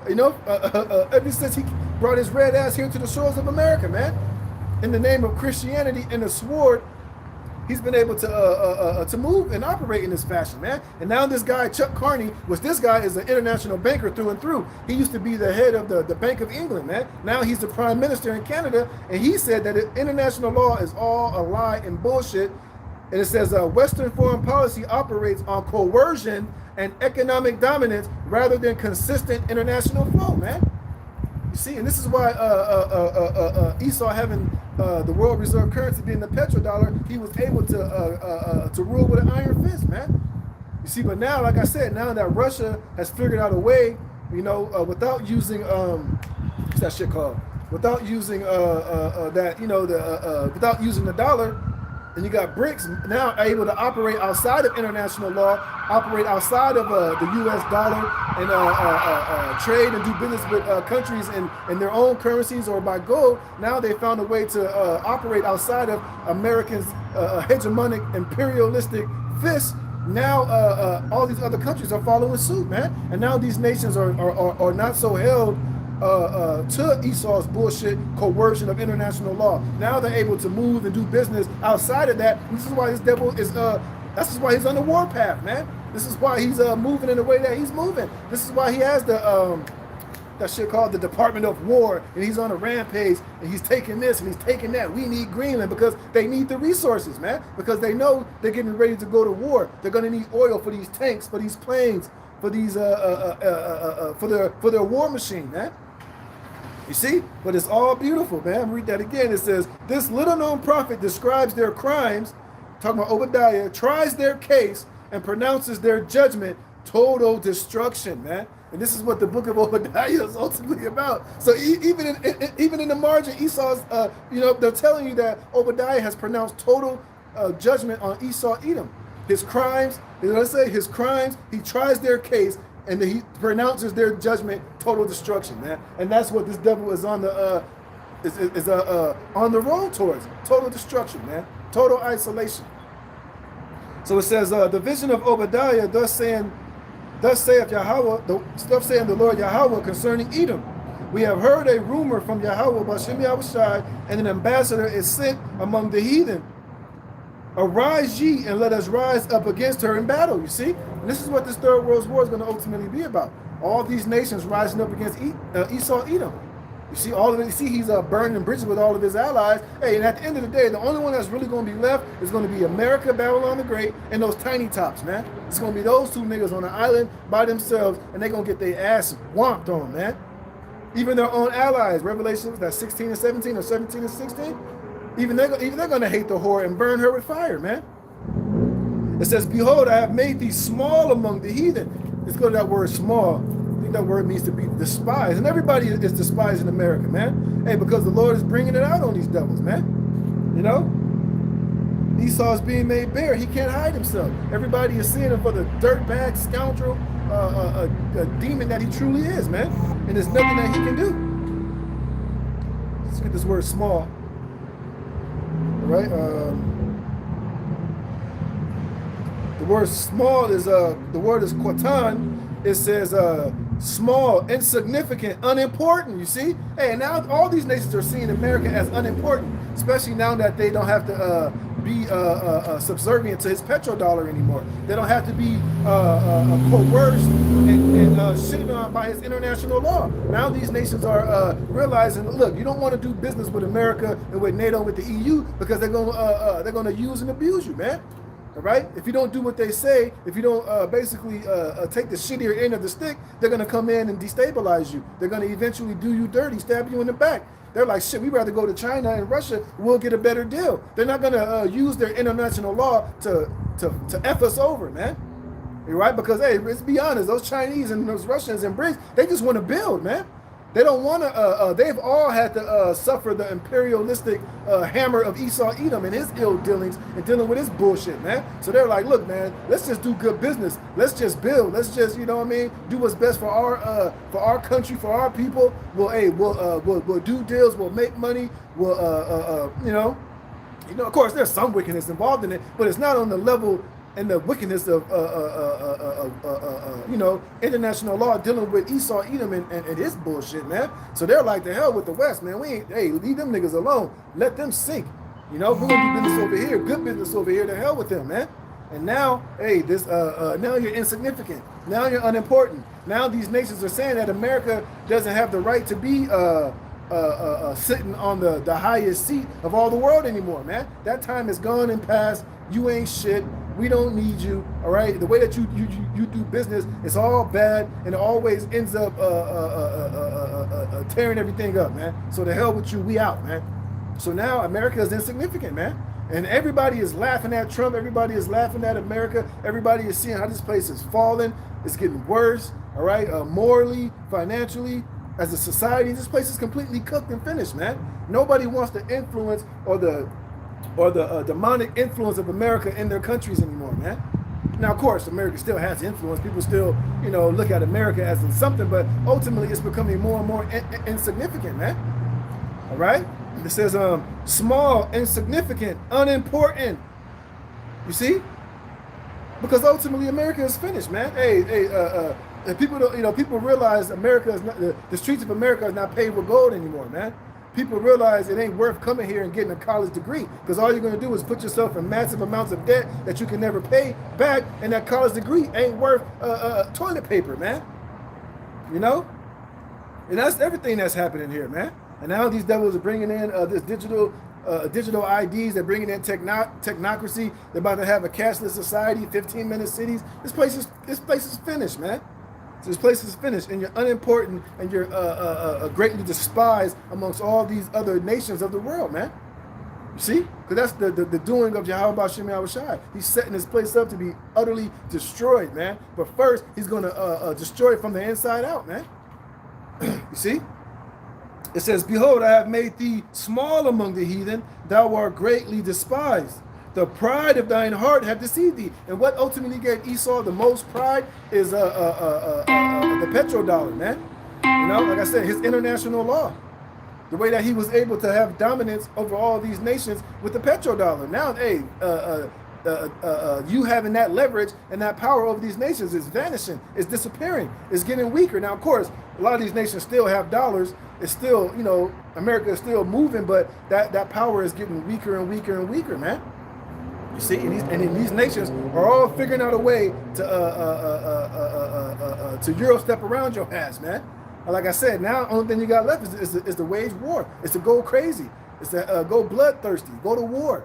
Ever since he brought his red ass here to the shores of America, man. In the name of Christianity and the sword, he's been able to move and operate in this fashion, man. And now this guy, Chuck Carney, this guy is an international banker through and through. He used to be the head of the Bank of England, man. Now he's the Prime Minister in Canada, and he said that international law is all a lie and bullshit. And it says Western foreign policy operates on coercion and economic dominance rather than consistent international flow, man. You see, and this is why Esau having the world reserve currency being the petrodollar, he was able to rule with an iron fist, man. You see, but now, like I said, now that Russia has figured out a way, without using what's that shit called? Without using without using the dollar. And you got BRICS now able to operate outside of international law, operate outside of the U.S. dollar, and trade and do business with countries in their own currencies or by gold. Now they found a way to operate outside of Americans' hegemonic imperialistic fists now all these other countries are following suit, man. And now these nations are not so held to Esau's bullshit coercion of international law. Now they're able to move and do business outside of that. This is why this devil is this is why he's on the warpath, man. This is why he's moving in the way that he's moving. This is why he has the that shit called the Department of War, and he's on a rampage, and he's taking this and he's taking that. We need Greenland because they need the resources, man. Because they know they're getting ready to go to war. They're gonna need oil for these tanks, for these planes, for these for their war machine, man. You see? But it's all beautiful, man. Read that again. It says, this little known prophet describes their crimes, talking about Obadiah, tries their case and pronounces their judgment, total destruction, man. And this is what the book of Obadiah is ultimately about. So even in the margin, Esau's, they're telling you that Obadiah has pronounced total judgment on Esau, Edom. His crimes, let's say his crimes, he tries their case, and then he pronounces their judgment, total destruction, man. And that's what this devil is on the on the road towards, total destruction, man, total isolation. So it says, the vision of Obadiah, thus saith Yahweh, thus saying the Lord Yahweh concerning Edom. We have heard a rumor from Yahweh Bashem Yahushai, and an ambassador is sent among the heathen. Arise ye, and let us rise up against her in battle. You see? And this is what this third world war is going to ultimately be about. All these nations rising up against Esau, Edom. You see all of it. You see he's burning bridges with all of his allies. Hey, and at the end of the day, the only one that's really going to be left is going to be America, Babylon the Great, and those tiny tops, man. It's going to be those two niggas on an island by themselves, and they're going to get their ass whomped on, man. Even their own allies, Revelations, that's 16 and 17 or 17 and 16, even they're going to hate the whore and burn her with fire, man. It says, behold, I have made thee small among the heathen. Let's go to that word small. I think that word means to be despised. And everybody is despised in America, man. Hey, because the Lord is bringing it out on these devils, man. You know? Esau's being made bare. He can't hide himself. Everybody is seeing him for the dirtbag, scoundrel, a demon that he truly is, man. And there's nothing that he can do. Let's get this word small. All right? The word small is, the word is quatan. It says small, insignificant, unimportant, you see? Hey, and now all these nations are seeing America as unimportant, especially now that they don't have to be subservient to his petrodollar anymore. They don't have to be coerced and shitted on by his international law. Now these nations are realizing, look, you don't want to do business with America and with NATO, with the EU, because they're going to use and abuse you, man. All right? If you don't do what they say, if you don't basically take the shittier end of the stick, they're going to come in and destabilize you. They're going to eventually do you dirty, stab you in the back. They're like, shit, we'd rather go to China and Russia. We'll get a better deal. They're not going to use their international law to F us over, man. Right? Because, hey, let's be honest, those Chinese and those Russians and Brits, they just want to build, man. They don't want to, they've all had to suffer the imperialistic hammer of Esau Edom and his ill dealings and dealing with his bullshit, man. So they're like, look, man, let's just do good business. Let's just build. Let's just, you know what I mean, do what's best for our country, for our people. We'll do deals. We'll make money. We'll, of course, there's some wickedness involved in it, but it's not on the level and the wickedness of international law dealing with Esau, Edom, and his bullshit, man. So they're like, the hell with the West, man. Leave them niggas alone. Let them sink. You know, we're gonna do business over here, good business over here. The hell with them, man. And now, hey, now you're insignificant. Now you're unimportant. Now these nations are saying that America doesn't have the right to be sitting on the highest seat of all the world anymore, man. That time is gone and past. You ain't shit. We don't need you, all right? The way that you do business is all bad, and it always ends up tearing everything up, man. So the hell with you, we out, man. So now America is insignificant, man. And everybody is laughing at Trump. Everybody is laughing at America. Everybody is seeing how this place is falling. It's getting worse, all right? Morally, financially, as a society, this place is completely cooked and finished, man. Nobody wants the influence or the demonic influence of America in their countries anymore, man. Now, of course, America still has influence. People still, look at America as in something, but ultimately it's becoming more and more insignificant, man. All right? It says small, insignificant, unimportant. You see? Because ultimately America is finished, man. And people don't, people realize America is not, the streets of America is not paved with gold anymore, man. People realize it ain't worth coming here and getting a college degree, because all you're going to do is put yourself in massive amounts of debt that you can never pay back, and that college degree ain't worth toilet paper, man. You know? And that's everything that's happening here, man. And now these devils are bringing in this digital IDs. They're bringing in technocracy. They're about to have a cashless society, 15-minute cities. This place is finished, man. So this place is finished, and you're unimportant, and you're greatly despised amongst all these other nations of the world, man. You see? Because that's the doing of Yahweh B'Shem Yahushai. He's setting this place up to be utterly destroyed, man. But first, he's going to destroy it from the inside out, man. You see? It says, behold, I have made thee small among the heathen. Thou art greatly despised. The pride of thine heart hath deceived thee. And what ultimately gave Esau the most pride is the petrodollar, man. You know, like I said, his international law. The way that he was able to have dominance over all these nations with the petrodollar. Now, hey, you having that leverage and that power over these nations is vanishing. It's disappearing. It's getting weaker. Now, of course, a lot of these nations still have dollars. It's still, America is still moving, but that power is getting weaker and weaker and weaker, man. You see, and these nations are all figuring out a way to Euro step around your ass, man. Like I said, now the only thing you got left is to wage war. It's to go crazy. It's to go bloodthirsty, go to war.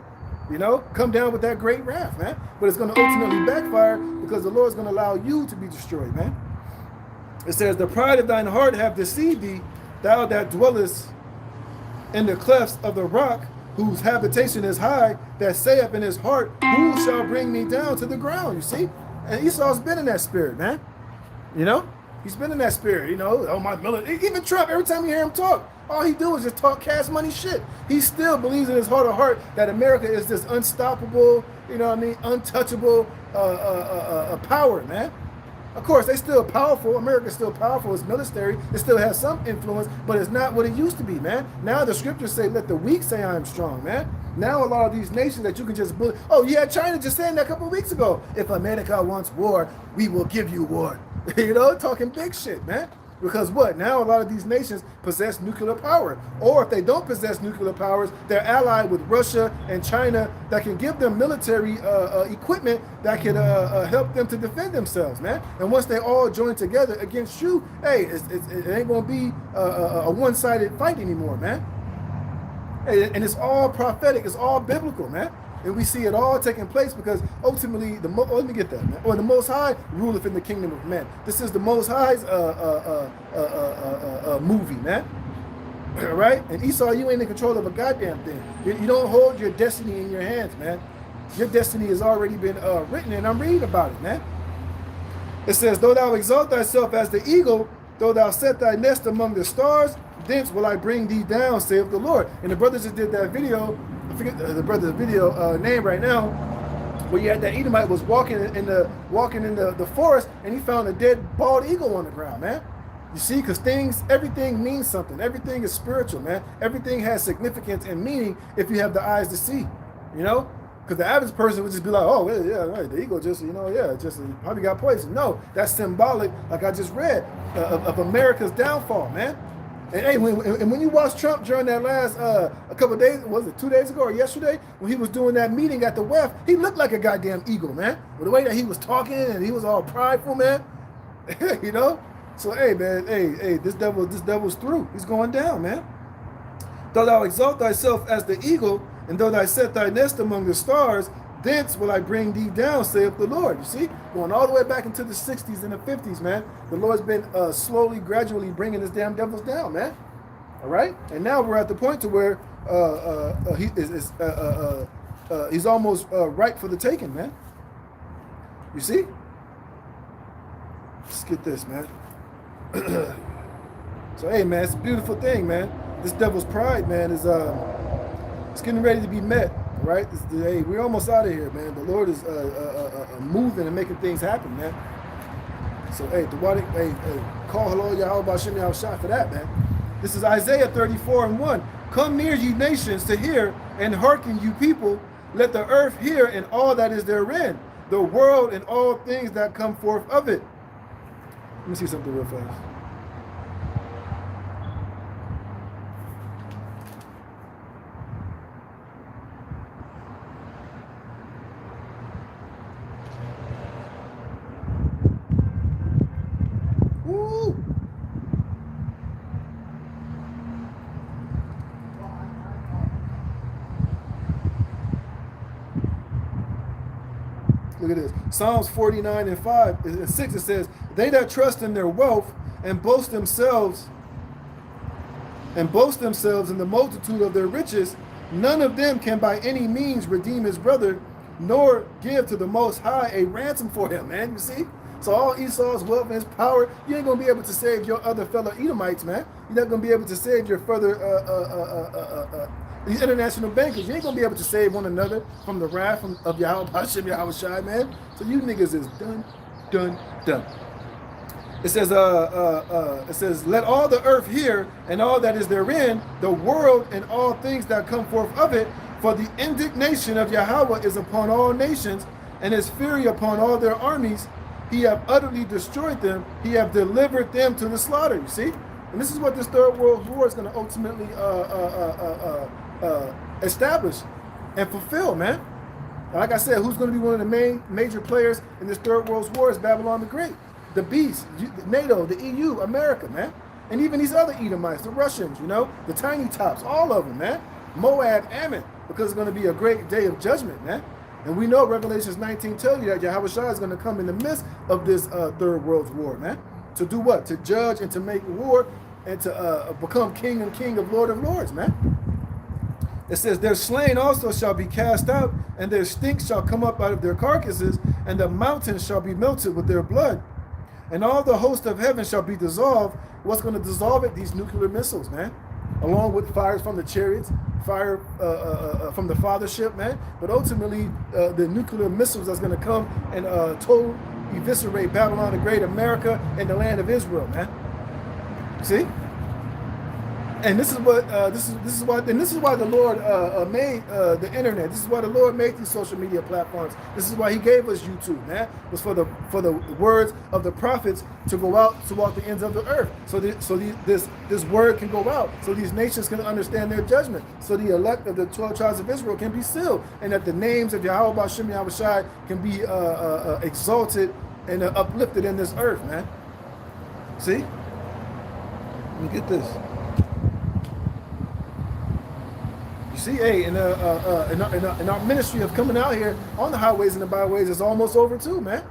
Come down with that great wrath, man. But it's going to ultimately backfire, because the Lord's going to allow you to be destroyed, man. It says, the pride of thine heart have deceived thee, thou that dwellest in the clefts of the rock, whose habitation is high, that saith in his heart, who shall bring me down to the ground? You see? And Esau's been in that spirit, man. He's been in that spirit, oh, my military. Even Trump, every time you hear him talk, all he do is just talk cash money shit. He still believes in his heart of heart that America is this unstoppable, untouchable power, man. Of course, they still powerful. America's still powerful. It's military. It still has some influence, but it's not what it used to be, man. Now the scriptures say, let the weak say I am strong, man. Now a lot of these nations that you can just bully. Oh, yeah, China just saying that a couple of weeks ago. If America wants war, we will give you war. Talking big shit, man. Because what? Now a lot of these nations possess nuclear power. Or if they don't possess nuclear powers, they're allied with Russia and China that can give them military equipment that can help them to defend themselves, man. And once they all join together against you, hey, it ain't going to be a one-sided fight anymore, man. Hey, and it's all prophetic. It's all biblical, man. And we see it all taking place because ultimately, let me get that, man. Or the Most High ruleth in the kingdom of men. This is the Most High's movie, man. Right? And Esau, you ain't in control of a goddamn thing. You don't hold your destiny in your hands, man. Your destiny has already been written, and I'm reading about it, man. It says, though thou exalt thyself as the eagle, though thou set thy nest among the stars, thence will I bring thee down, saith the Lord. And the brothers just did that video. I forget the brother's video name right now, where you had that Edomite was walking in the forest, and he found a dead bald eagle on the ground, man. You see, because everything means something. Everything is spiritual, man. Everything has significance and meaning if you have the eyes to see, Because the average person would just be like, oh, yeah, right, the eagle just, just probably got poisoned. No, that's symbolic, like I just read, of America's downfall, man. And hey, when you watch Trump during that last a couple of days, was it 2 days ago or yesterday, when he was doing that meeting at the WEF, he looked like a goddamn eagle, man. With the way that he was talking and he was all prideful, man. So hey, man, hey, this devil's through. He's going down, man. Though thou exalt thyself as the eagle, and though thou set thy nest among the stars, thence will I bring thee down, saith the Lord. You see, going all the way back into the 60s and the 50s, man. The Lord's been slowly, gradually bringing this damn devils down, man. All right? And now we're at the point to where he's almost ripe for the taking, man. You see? Let's get this, man. So, hey, man, it's a beautiful thing, man. This devil's pride, man, is it's getting ready to be met. Right? Hey, we're almost out of here, man. The Lord is moving and making things happen, man. So, hey, call hello Yahweh B'Shem Yahushua for that, man. This is Isaiah 34:1. Come near, ye nations, to hear, and hearken, you people. Let the earth hear, and all that is therein. the world and all things that come forth of it. Let me see something real fast. Woo! Look at this. Psalms 49 and 5 and 6, it says, they that trust in their wealth and boast themselves in the multitude of their riches, none of them can by any means redeem his brother, nor give to the Most High a ransom for him, man. You see? So all Esau's wealth and his power, you ain't going to be able to save your other fellow Edomites, man. You're not going to be able to save your further these international bankers. You ain't going to be able to save one another from the wrath of Yahweh Hashem, Yahweh Shai, man. So you niggas is done. It says, let all the earth hear and all that is therein, the world and all things that come forth of it, for the indignation of Yahweh is upon all nations, and his fury upon all their armies. He have utterly destroyed them. He have delivered them to the slaughter. You see? And this is what this Third World War is going to ultimately establish and fulfill, man. Like I said, who's going to be one of the main major players in this Third World War is Babylon the Great, the Beast, NATO, the EU, America, man. And even these other Edomites, the Russians, you know, the tiny tops, all of them, man. Moab, Ammon, because it's going to be a great day of judgment, man. And we know Revelations 19 tells you that Yahweh Shai is going to come in the midst of this Third World War, man. To do what? To judge and to make war and to become king of Lord of Lords, man. It says, their slain also shall be cast out, and their stink shall come up out of their carcasses, and the mountains shall be melted with their blood. And all the host of heaven shall be dissolved. What's going to dissolve it? These nuclear missiles, man. Along with fires from the chariots, fire from the fathership, man. But ultimately, the nuclear missiles that's going to come and totally eviscerate Babylon the Great, America, and the land of Israel, man. See? And this is what this is why the Lord made the internet. This is why the Lord made these social media platforms. This is why He gave us YouTube, man. It was for the words of the prophets to go out throughout the ends of the earth. So this word can go out. So these nations can understand their judgment. So the elect of the 12 tribes of Israel can be sealed, and that the names of Yahweh Hashem Yahweh Shai can be exalted and uplifted in this earth, man. See? Let me get this. See, hey, in our ministry of coming out here on the highways and the byways is almost over too, man.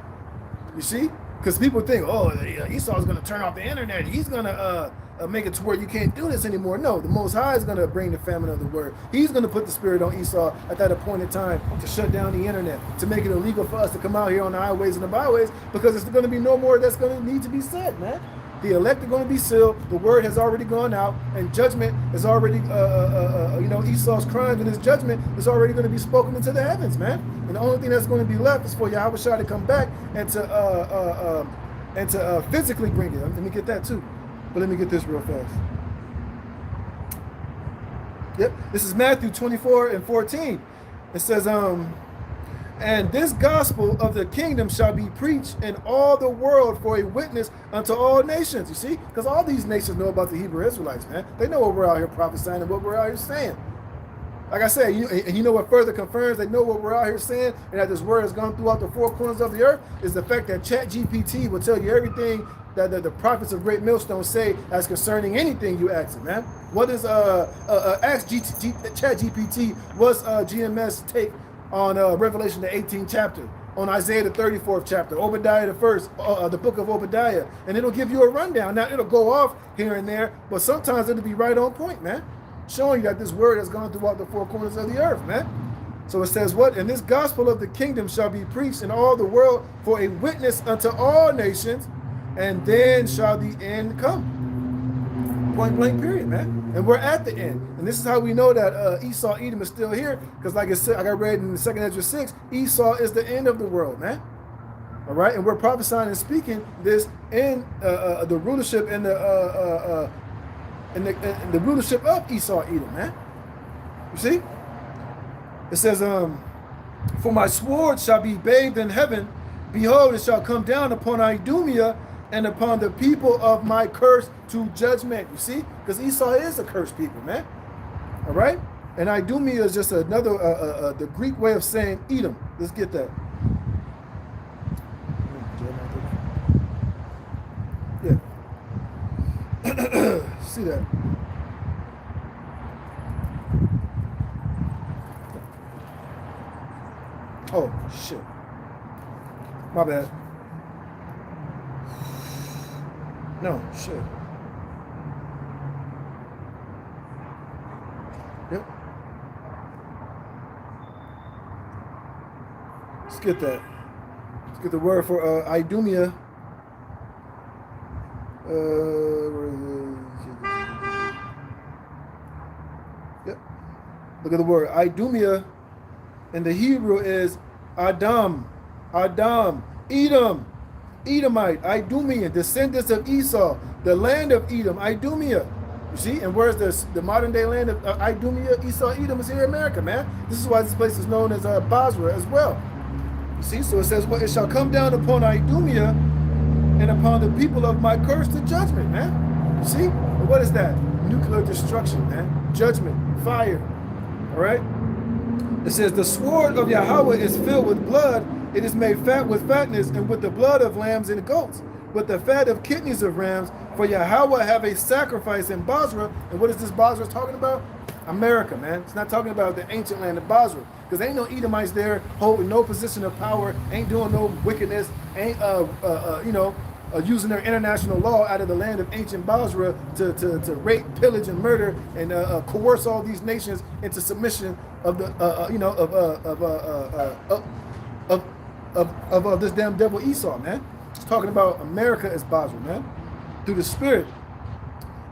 You see? Because people think, oh, Esau's going to turn off the internet. He's going to make it to where you can't do this anymore. No, the Most High is going to bring the famine of the word. He's going to put the spirit on Esau at that appointed time to shut down the internet, to make it illegal for us to come out here on the highways and the byways, because there's going to be no more that's going to need to be said, man. The elect are going to be sealed. The word has already gone out, and judgment is already, Esau's crimes and his judgment is already going to be spoken into the heavens, man. And the only thing that's going to be left is for Yahweh Shai to come back and to physically bring it. Let me get that too, but let me get this real fast. Yep, this is Matthew 24 and 14. It says, and this gospel of the kingdom shall be preached in all the world for a witness unto all nations. You see? Because all these nations know about the Hebrew Israelites, man. They know what we're out here prophesying and what we're out here saying. Like I said, you know what further confirms they know what we're out here saying and that this word has gone throughout the four corners of the earth is the fact that ChatGPT will tell you everything that the prophets of Great Millstone say as concerning anything you ask it, man. What is ask ChatGPT, what's GMS take on Revelation the 18th chapter, on Isaiah the 34th chapter, Obadiah the first, the book of Obadiah, and it'll give you a rundown. Now, it'll go off here and there, but sometimes it'll be right on point, man, showing you that this word has gone throughout the four corners of the earth, man. So it says what? And this gospel of the kingdom shall be preached in all the world for a witness unto all nations, and then shall the end come. Point blank period, man. And we're at the end. And this is how we know that Esau, Edom is still here. Because like I said, like I read in the 2nd Ezra 6, Esau is the end of the world, man. All right? And we're prophesying and speaking this in the rulership and the rulership of Esau, Edom, man. You see? It says, For my sword shall be bathed in heaven. Behold, it shall come down upon Idumea and upon the people of my curse to judgment. You see? Because Esau is a cursed people, man. All right? And Idumea is just another, the Greek way of saying Edom. Let's get that. Yeah. See that? Oh, shit. My bad. No, shit. Yep. Let's get that. Let's get the word for Idumea. Yep. Look at the word. Idumea in the Hebrew is Adam, Edom, Edomite, Idumean, descendants of Esau, the land of Edom, Idumea. You see, and where's this? The modern day land of Idumea, Esau, Edom is here in America, man. This is why this place is known as Basra as well. You see, so it says, well, it shall come down upon Idumea and upon the people of my curse to judgment, man. You see? And what is that? Nuclear destruction, man. Judgment, fire. All right? It says, the sword of Yahweh is filled with blood. It is made fat with fatness, and with the blood of lambs and goats, with the fat of kidneys of rams. For Yahweh have a sacrifice in Basra. And what is this Basra talking about? America, man. It's not talking about the ancient land of Basra. Because ain't no Edomites there holding no position of power, ain't doing no wickedness, ain't using their international law out of the land of ancient Basra to rape, pillage, and murder, and coerce all these nations into submission of the of this damn devil Esau, man. It's talking about America as Basra, man, through the Spirit,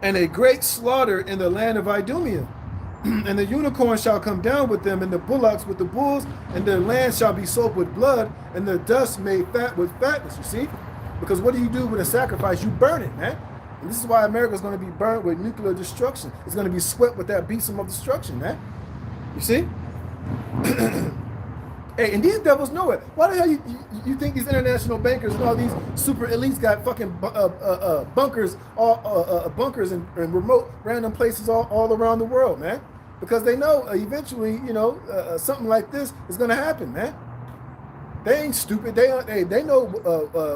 and a great slaughter in the land of Idumea. And the unicorn shall come down with them, and the bullocks with the bulls, and their land shall be soaked with blood, and the dust made fat with fatness. You see? Because what do you do with a sacrifice? You burn it, man. And this is why America is going to be burnt with nuclear destruction. It's going to be swept with that besom of destruction, man. You see? Hey, and these devils know it. Why the hell you think these international bankers and all these super elites got fucking bunkers, bunkers and remote random places all around the world, man? Because they know eventually, something like this is going to happen, man. They ain't stupid. They know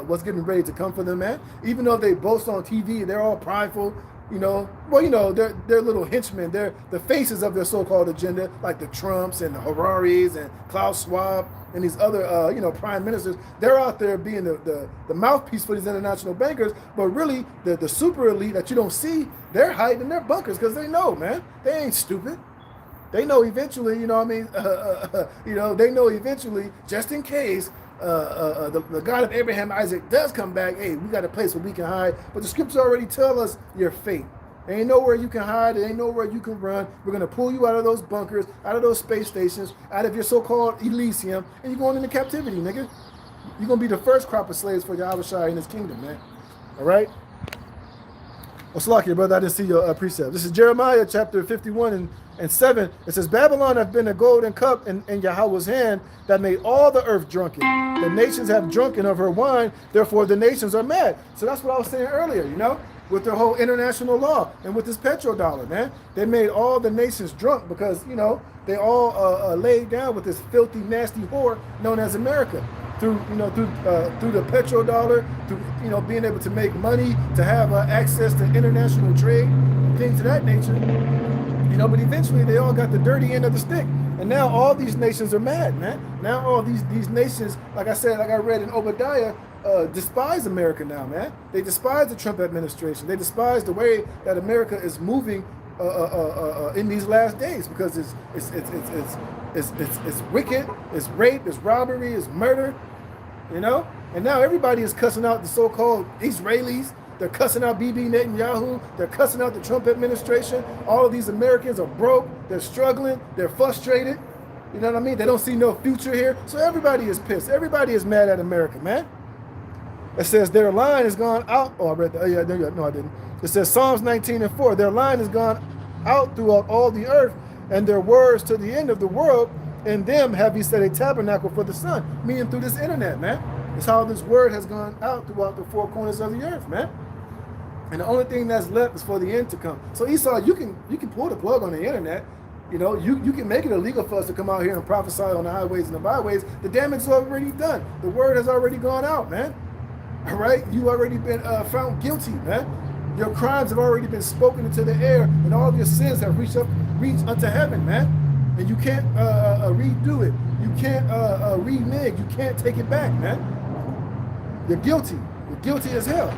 what's getting ready to come for them, man. Even though they boast on TV, they're all prideful. They're little henchmen. They're the faces of their so-called agenda, like the Trumps and the Hararis and Klaus Schwab and these other, prime ministers. They're out there being the mouthpiece for these international bankers. But really, the super elite that you don't see, they're hiding in their bunkers because they know, man. They ain't stupid. They know eventually, they know eventually, just in case the God of Abraham, Isaac does come back, hey, we got a place where we can hide. But the scriptures already tell us your fate. There ain't nowhere you can hide. There ain't nowhere you can run. We're going to pull you out of those bunkers, out of those space stations, out of your so-called Elysium, and you're going into captivity, nigga. You're going to be the first crop of slaves for Yahushua in his kingdom, man. All right? Well, Salakia, brother, I didn't see your precept. This is Jeremiah chapter 51 and 7. It says, Babylon hath been a golden cup in Yahweh's hand that made all the earth drunken. The nations have drunken of her wine, therefore the nations are mad. So that's what I was saying earlier, with their whole international law and with this petrodollar, man. They made all the nations drunk because, they all laid down with this filthy, nasty whore known as America. Through the petrodollar, through being able to make money, to have access to international trade, things of that nature. But eventually they all got the dirty end of the stick, and now all these nations are mad, man. Now all these nations, like I said, like I read in Obadiah, despise America now, man. They despise the Trump administration. They despise the way that America is moving in these last days because it's wicked, it's rape, it's robbery, it's murder. And now everybody is cussing out the so-called Israelis. They're cussing out Bibi Netanyahu. They're cussing out the Trump administration. All of these Americans are broke. They're struggling. They're frustrated. You know what I mean? They don't see no future here. So everybody is pissed. Everybody is mad at America, man. It says their line has gone out. Oh, I read that. Oh, yeah, no, I didn't. It says Psalms 19:4. Their line has gone out throughout all the earth, and their words to the end of the world. In them have he set a tabernacle for the sun, meaning through this internet, man. It's how this word has gone out throughout the four corners of the earth, man. And the only thing that's left is for the end to come. So Esau, you can pull the plug on the internet. You know, you can make it illegal for us to come out here and prophesy on the highways and the byways. The damage is already done. The word has already gone out, man. All right? You already been found guilty, man. Your crimes have already been spoken into the air, and all of your sins have reached unto heaven, man. And you can't redo it. You can't renege. You can't take it back, man. You're guilty. You're guilty as hell.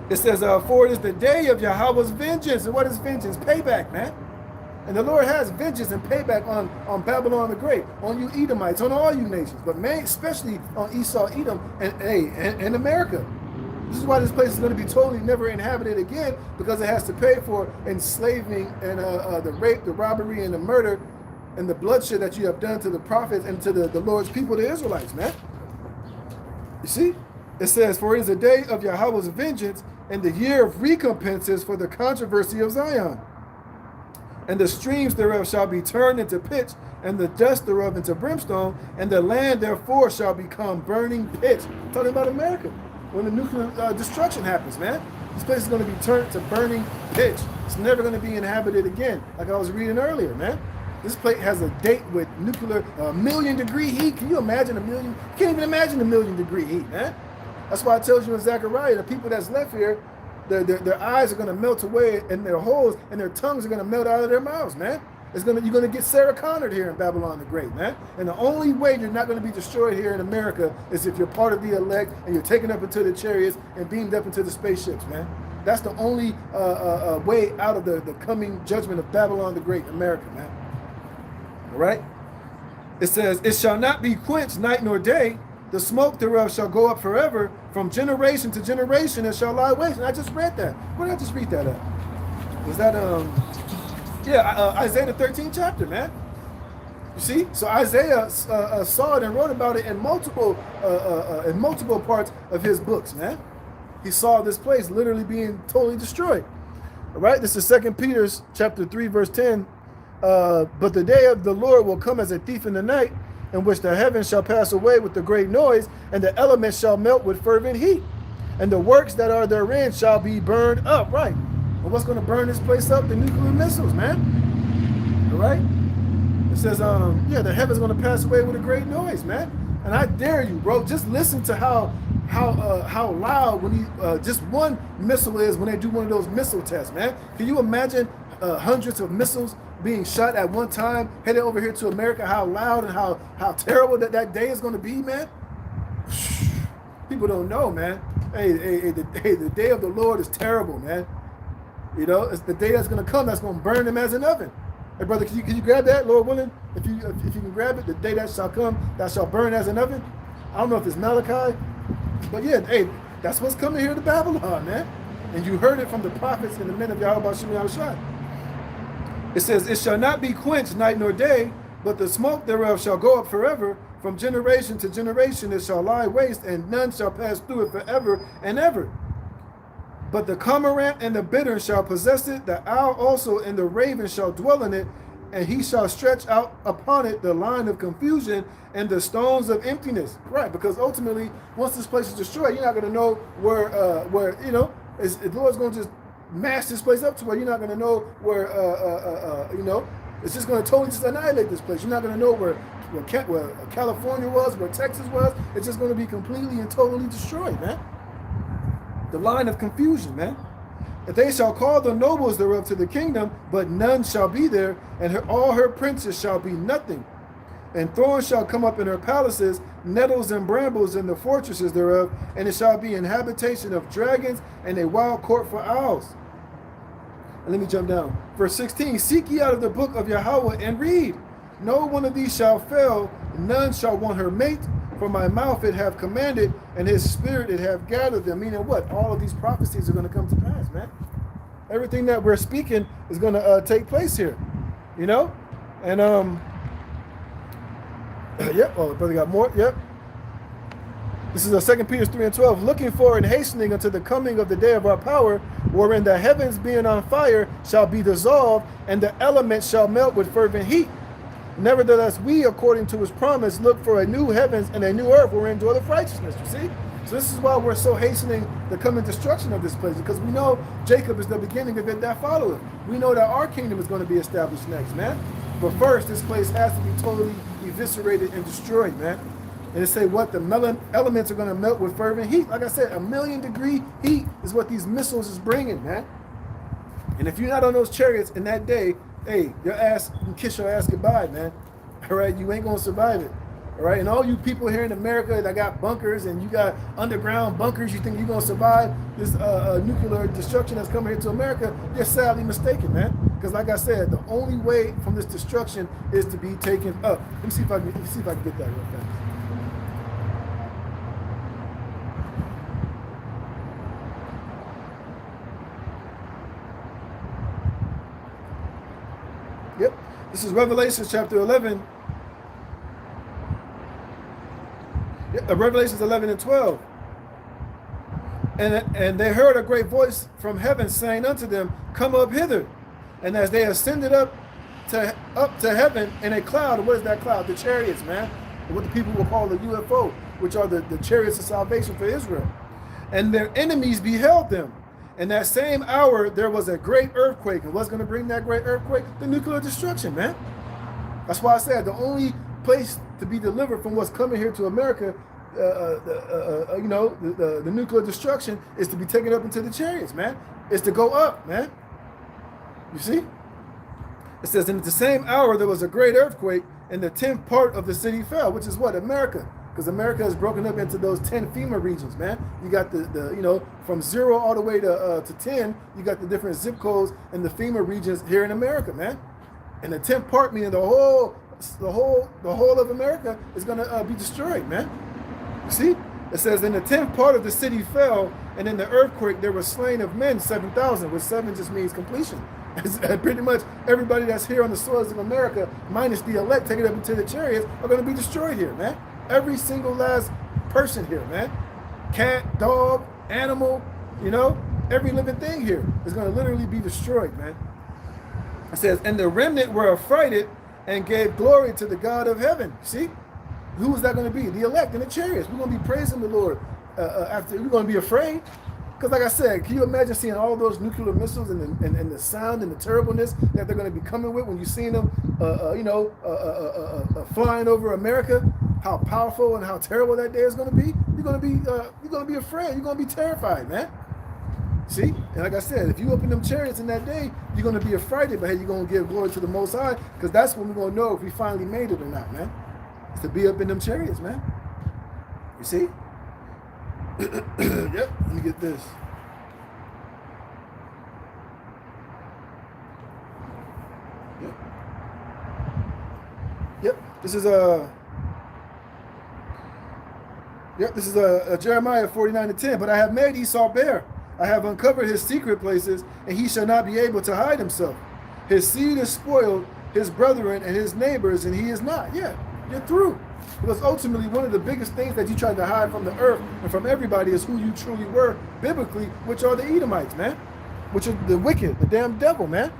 It says, for it is the day of Yahweh's vengeance. And what is vengeance? Payback, man. And the Lord has vengeance and payback on Babylon the Great, on you Edomites, on all you nations, but man, especially on Esau, Edom, and America. This is why this place is going to be totally never inhabited again, because it has to pay for enslaving and the rape, the robbery, and the murder, and the bloodshed that you have done to the prophets and to the Lord's people, the Israelites, man. You see? It says, for it is the day of Yahweh's vengeance, and the year of recompenses for the controversy of Zion. And the streams thereof shall be turned into pitch, and the dust thereof into brimstone, and the land therefore shall become burning pitch. I'm talking about America. When the nuclear destruction happens, man. This place is going to be turned to burning pitch. It's never going to be inhabited again, like I was reading earlier, man. This place has a date with nuclear, 1,000,000-degree heat. Can you imagine 1,000,000? You can't even imagine 1,000,000-degree heat, man. That's why I told you in Zechariah, the people that's left here, their eyes are going to melt away in their holes, and their tongues are going to melt out of their mouths, man. You're going to get Sarah Connored here in Babylon the Great, man. And the only way you're not going to be destroyed here in America is if you're part of the elect and you're taken up into the chariots and beamed up into the spaceships, man. That's the only way out of the coming judgment of Babylon the Great, America, man. All right? It says, it shall not be quenched night nor day. The smoke thereof shall go up forever, from generation to generation, and shall lie waste. And I just read that. Where did I just read that at? Was that Isaiah the 13th chapter, man. You see? So Isaiah saw it and wrote about it in multiple parts of his books, man. He saw this place literally being totally destroyed. All right? This is 2 Peter chapter 3, verse 10. But the day of the Lord will come as a thief in the night, in which the heavens shall pass away with a great noise, and the elements shall melt with fervent heat, and the works that are therein shall be burned up. Right. Well, what's going to burn this place up? The nuclear missiles, man. All right. It says, the heavens going to pass away with a great noise, man. And I dare you, bro, just listen to how loud when just one missile is when they do one of those missile tests, man. Can you imagine hundreds of missiles being shot at one time, headed over here to America? How loud and how terrible that day is going to be, man. People don't know, man. The day of the Lord is terrible, man. You know, it's the day that's going to come that's going to burn them as an oven. Hey, brother, can you grab that, Lord willing? If you can grab it, the day that shall come, that shall burn as an oven. I don't know if it's Malachi, but yeah, hey, that's what's coming here to Babylon, man. And you heard it from the prophets and the men of Yahweh Shem Yahushua. It says, it shall not be quenched night nor day, but the smoke thereof shall go up forever. From generation to generation it shall lie waste, and none shall pass through it forever and ever. But the cormorant and the bittern shall possess it, the owl also and the raven shall dwell in it, and he shall stretch out upon it the line of confusion and the stones of emptiness. Right, because ultimately, once this place is destroyed, you're not going to know where the Lord's going to just mash this place up to where you're not going to know where, it's just going to totally just annihilate this place. You're not going to know where California was, where Texas was. It's just going to be completely and totally destroyed, man. The line of confusion, man. And they shall call the nobles thereof to the kingdom, but none shall be there, and all her princes shall be nothing. And thorns shall come up in her palaces, nettles and brambles in the fortresses thereof, and it shall be an habitation of dragons and a wild court for owls. And let me jump down. Verse 16, seek ye out of the book of Yahweh and read. No one of these shall fail, none shall want her mate, for my mouth it have commanded, and his spirit it have gathered them. Meaning what? All of these prophecies are going to come to pass, man. Everything that we're speaking is going to take place here, you know? And, yep, oh, brother got more, yep. This is 2 Peter 3 and 12. Looking for and hastening unto the coming of the day of our power, wherein the heavens being on fire shall be dissolved, and the elements shall melt with fervent heat. Nevertheless, we, according to his promise, look for a new heavens and a new earth wherein dwelleth righteousness. You see? So this is why we're so hastening the coming destruction of this place, because we know Jacob is the beginning of it that followeth. We know that our kingdom is going to be established next, man. But first, this place has to be totally eviscerated and destroyed, man. And it say what? The elements are going to melt with fervent heat. Like I said, 1,000,000-degree heat is what these missiles is bringing, man. And if you're not on those chariots in that day, hey, your ass, you can kiss your ass goodbye, man. All right, you ain't going to survive it. All right, and all you people here in America that got bunkers and you got underground bunkers, you think you're going to survive this nuclear destruction that's coming here to America, you're sadly mistaken, man. Because like I said, the only way from this destruction is to be taken up. Let me see if I can get that real fast. Yep, this is Revelation chapter 11. Revelations 11 and 12. And they heard a great voice from heaven saying unto them, come up hither. And as they ascended up to heaven in a cloud, what is that cloud? The chariots, man. What the people will call the UFO, which are the chariots of salvation for Israel. And their enemies beheld them. In that same hour, there was a great earthquake. And what's going to bring that great earthquake? The nuclear destruction, man. That's why I said the only place to be delivered from what's coming here to America, the nuclear destruction, is to be taken up into the chariots, man. It's to go up, man. You see? It says, in the same hour there was a great earthquake, and the 10th part of the city fell, which is what? America. Because America is broken up into those 10 FEMA regions, man. You got the from 0 all the way to 10, you got the different zip codes and the FEMA regions here in America, man. And the 10th part, meaning the whole of America, is going to be destroyed, man. You see? It says, in the 10th part of the city fell, and in the earthquake there was slain of men 7,000, which 7 just means completion. Pretty much everybody that's here on the soils of America, minus the elect taken up into the chariots, are going to be destroyed here, man. Every single last person here, man. Cat, dog, animal, every living thing here is going to literally be destroyed, man. It says, and the remnant were affrighted and gave glory to the God of heaven. See? Who is that going to be? The elect and the chariots. We're going to be praising the Lord after. We're going to be afraid. Because like I said, can you imagine seeing all those nuclear missiles and the sound and the terribleness that they're going to be coming with when you're seeing them, flying over America? How powerful and how terrible that day is going to be. You're going to be afraid. You're going to be terrified, man. See? And like I said, if you open them chariots in that day, you're going to be affrighted, but hey, you're going to give glory to the Most High, because that's when we're going to know if we finally made it or not, man. It's to be up in them chariots, man. You see? Yep, let me get this. Yep, this is Jeremiah 49:10. But I have made Esau bare. I have uncovered his secret places, and he shall not be able to hide himself. His seed is spoiled, his brethren and his neighbors, and he is not. Yeah, you're through. Because ultimately, one of the biggest things that you try to hide from the earth and from everybody is who you truly were biblically, which are the Edomites, man. Which are the wicked, the damn devil, man.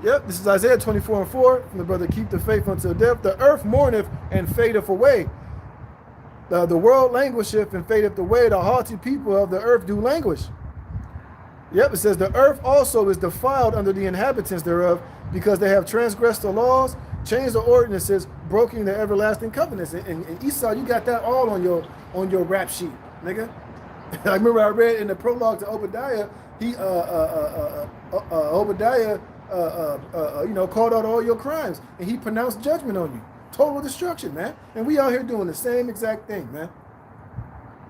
Yep, this is Isaiah 24:4 from the brother, keep the faith until death. The earth mourneth and fadeth away. The world languisheth and fadeth away. The haughty people of the earth do languish. Yep, it says the earth also is defiled under the inhabitants thereof, because they have transgressed the laws, changed the ordinances, broken the everlasting covenants. And Esau, you got that all on your rap sheet, nigga. I remember I read in the prologue to Obadiah, Obadiah called out all your crimes, and he pronounced judgment on you. Total destruction, man. And we out here doing the same exact thing, man.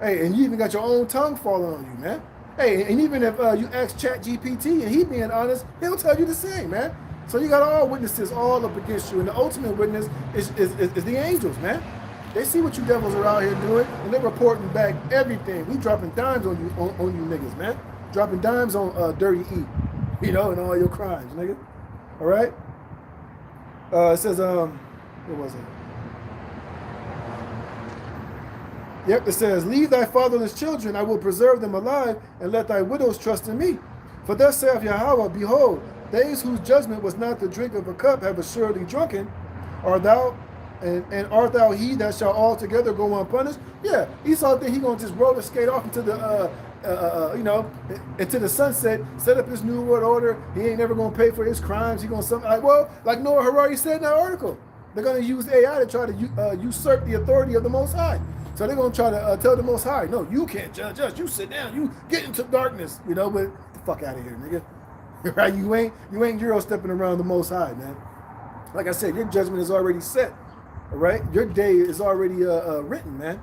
Hey, and you even got your own tongue falling on you, man. Hey, and even if you ask ChatGPT and he being honest, he'll tell you the same, man. So you got all witnesses all up against you, and the ultimate witness is the angels, man. They see what you devils are out here doing, and they're reporting back everything. We dropping dimes on you niggas, man. Dropping dimes on Dirty E, and all your crimes, nigga. All right. It says what was it? Yep, it says, leave thy fatherless children, I will preserve them alive, and let thy widows trust in me. For thus saith Yahweh, behold, They whose judgment was not the drink of a cup have assuredly drunken. Art thou and art thou he that shall altogether go unpunished? Yeah, Esau think he gonna just roller skate off into the into the sunset, set up his new world order. He ain't never gonna pay for his crimes. He gonna something like Noah Harari said in that article. They're gonna use AI to try to usurp the authority of the Most High. So they're gonna try to tell the Most High, no, you can't judge us. You sit down. You get into darkness. But get the fuck out of here, nigga. Right? You ain't Euro stepping around the Most High, man. Like I said, your judgment is already set. All right, your day is already written, man.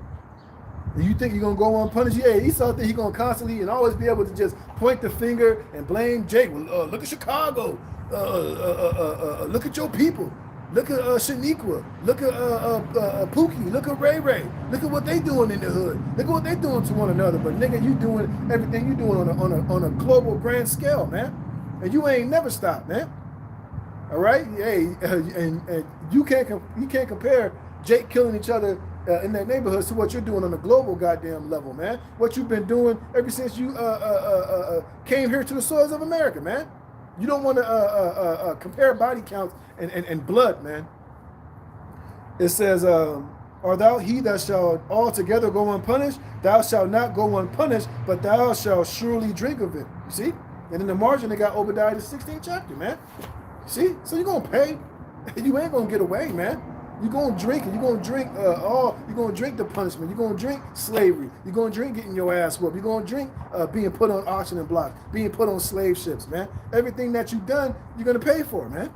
And you think you're gonna go unpunished? Yeah, Esau think he's gonna constantly and always be able to just point the finger and blame Jake. Well, look at Chicago. Look at your people. Look at Shaniqua. Look at Pookie. Look at Ray Ray. Look at what they doing in the hood. Look at what they doing to one another. But nigga, you doing everything you doing on a global grand scale, man. And you ain't never stopped, man. All right, hey, and you can't compare Jake killing each other in their neighborhoods to what you're doing on a global goddamn level, man. What you've been doing ever since you came here to the soils of America, man. You don't want to compare body counts and blood, man. It says, "Art thou he that shall altogether go unpunished? Thou shalt not go unpunished, but thou shalt surely drink of it." You see? And in the margin, they got Obadiah the 16th chapter, man. See? So you're going to pay. You ain't going to get away, man. You're going to drink, and you're going to drink you're going to drink the punishment. You're going to drink slavery. You're going to drink getting your ass whooped. You're going to drink being put on auction and blocks, being put on slave ships, man. Everything that you've done, you're going to pay for, man.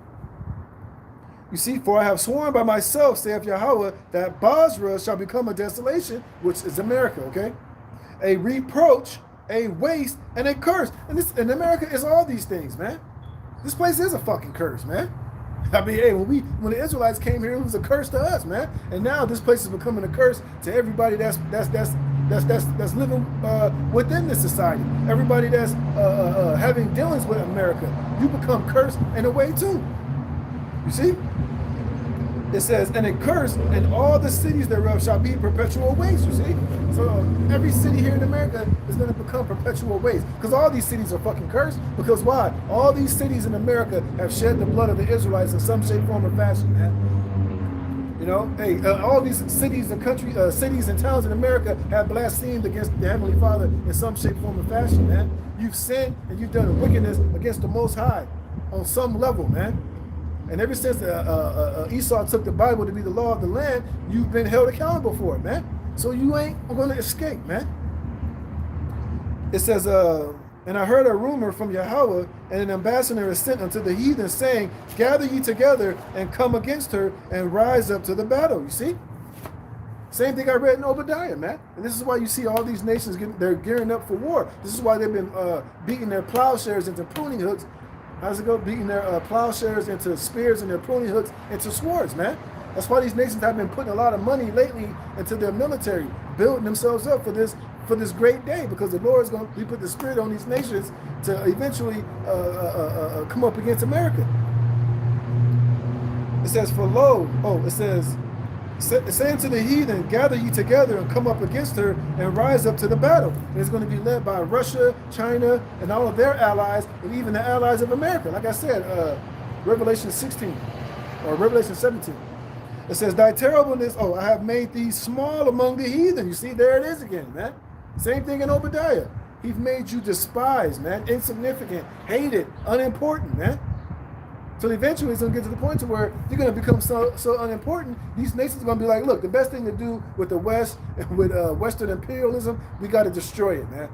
You see, for I have sworn by myself, saith Yahweh, that Basra shall become a desolation, which is America, okay? A reproach, a waste, and a curse. And America is all these things, man. This place is a fucking curse, man. I mean, hey, when the Israelites came here, it was a curse to us, man. And now this place is becoming a curse to everybody that's living within this society. Everybody that's having dealings with America. You become cursed in a way too. You see? It says, and a curse, and all the cities thereof shall be perpetual waste, you see? So every city here in America is going to become perpetual waste. Because all these cities are fucking cursed. Because why? All these cities in America have shed the blood of the Israelites in some shape, form, or fashion, man. You know, hey, all these cities and cities and towns in America have blasphemed against the Heavenly Father in some shape, form, or fashion, man. You've sinned and you've done a wickedness against the Most High on some level, man. And ever since Esau took the Bible to be the law of the land, you've been held accountable for it, man. So you ain't going to escape, man. It says, and I heard a rumor from Yahweh, and an ambassador is sent unto the heathen, saying, gather ye together and come against her and rise up to the battle. You see? Same thing I read in Obadiah, man. And this is why you see all these nations, they're gearing up for war. This is why they've been beating their plowshares into pruning hooks. How's it go? Beating their plowshares into spears and their pruning hooks into swords, man. That's why these nations have been putting a lot of money lately into their military, building themselves up for this great day, because the Lord is going to put the spirit on these nations to eventually come up against America. It says, for lo, it says, saying to the heathen, gather ye together and come up against her and rise up to the battle. And it's going to be led by Russia, China, and all of their allies, and even the allies of America. Like I said, Revelation 16 or Revelation 17. It says, thy terribleness, I have made thee small among the heathen. You see, there it is again, man. Same thing in Obadiah. He's made you despised, man, insignificant, hated, unimportant, man. So eventually it's going to get to the point to where you're going to become so unimportant, these nations are going to be like, look, the best thing to do with the West, with Western imperialism, we got to destroy it, man.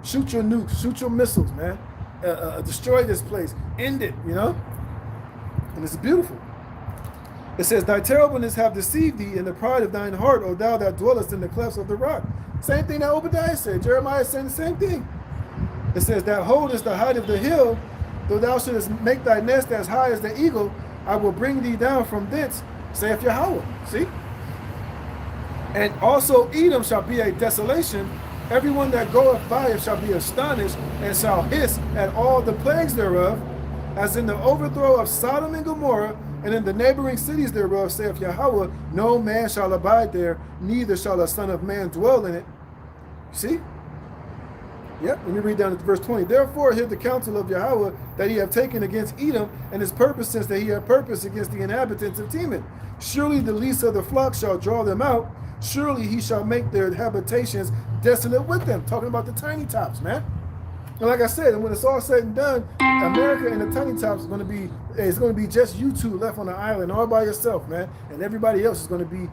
Shoot your nukes, shoot your missiles, man. Destroy this place, end it, you know? And it's beautiful. It says, thy terribleness have deceived thee in the pride of thine heart, O thou that dwellest in the clefts of the rock. Same thing that Obadiah said. Jeremiah said the same thing. It says, that holdest the height of the hill, though thou shouldest make thy nest as high as the eagle, I will bring thee down from thence, saith Yahweh. See? And also Edom shall be a desolation. Everyone that goeth by it shall be astonished, and shall hiss at all the plagues thereof, as in the overthrow of Sodom and Gomorrah, and in the neighboring cities thereof, saith Yahweh, no man shall abide there, neither shall a son of man dwell in it. See? Yep, let me read down to verse 20. Therefore, hear the counsel of Yahweh that he have taken against Edom, and his purpose since that he have purpose against the inhabitants of Teman. Surely the least of the flock shall draw them out. Surely he shall make their habitations desolate with them. Talking about the tiny tops, man. And like I said, and when it's all said and done, America and the tiny tops is going to be just you two left on the island all by yourself, man. And everybody else is going to be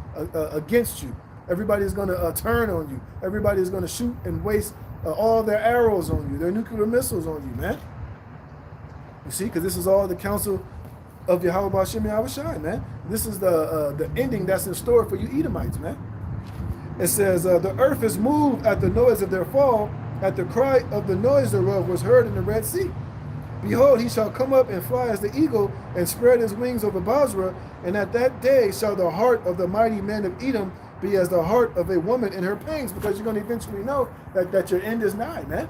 against you. Everybody is going to turn on you. Everybody is going to shoot and waste all their arrows on you, their nuclear missiles on you, man. You see, because this is all the counsel of Yahweh B'Shem Yahushai, man. This is the ending that's in store for you Edomites, man. It says, the earth is moved at the noise of their fall, at the cry of the noise thereof was heard in the Red Sea. Behold, he shall come up and fly as the eagle, and spread his wings over Basra, and at that day shall the heart of the mighty men of Edom be as the heart of a woman in her pains, because you're going to eventually know that your end is nigh, man.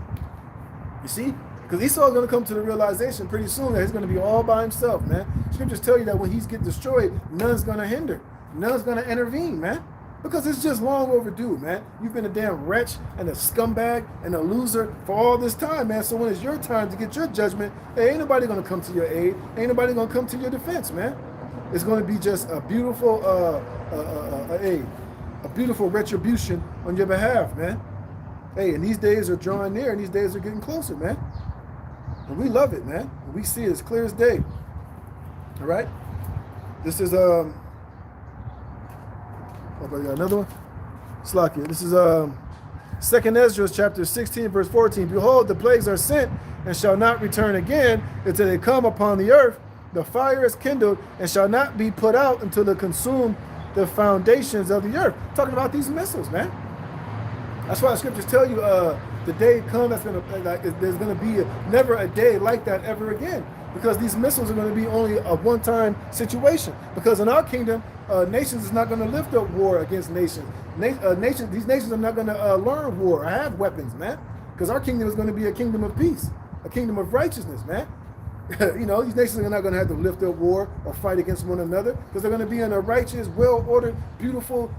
You see? Because Esau is going to come to the realization pretty soon that he's going to be all by himself, man. Scriptures tell you that when he's get destroyed, none's going to hinder. None's going to intervene, man. Because it's just long overdue, man. You've been a damn wretch and a scumbag and a loser for all this time, man. So when it's your time to get your judgment, hey, ain't nobody going to come to your aid. Ain't nobody going to come to your defense, man. It's going to be just a beautiful, a beautiful retribution on your behalf, man. Hey, and these days are drawing near, and these days are getting closer, man. And we love it, man. And we see it as clear as day. All right? This is, oh, but I got another one? Slakia. This is 2nd Ezra chapter 16, verse 14. Behold, the plagues are sent and shall not return again until they come upon the earth. The fire is kindled and shall not be put out until they consume the foundations of the earth. Talking about these missiles, man. That's why the scriptures tell you the day come that's gonna there's gonna be never a day like that ever again, because these missiles are going to be only a one-time situation. Because in our kingdom, nations is not going to lift up war against nations. These nations are not going to learn war or have weapons, man. Because our kingdom is going to be a kingdom of peace, a kingdom of righteousness, man. You know, these nations are not going to have to lift up war or fight against one another, because they're going to be in a righteous, well-ordered, beautiful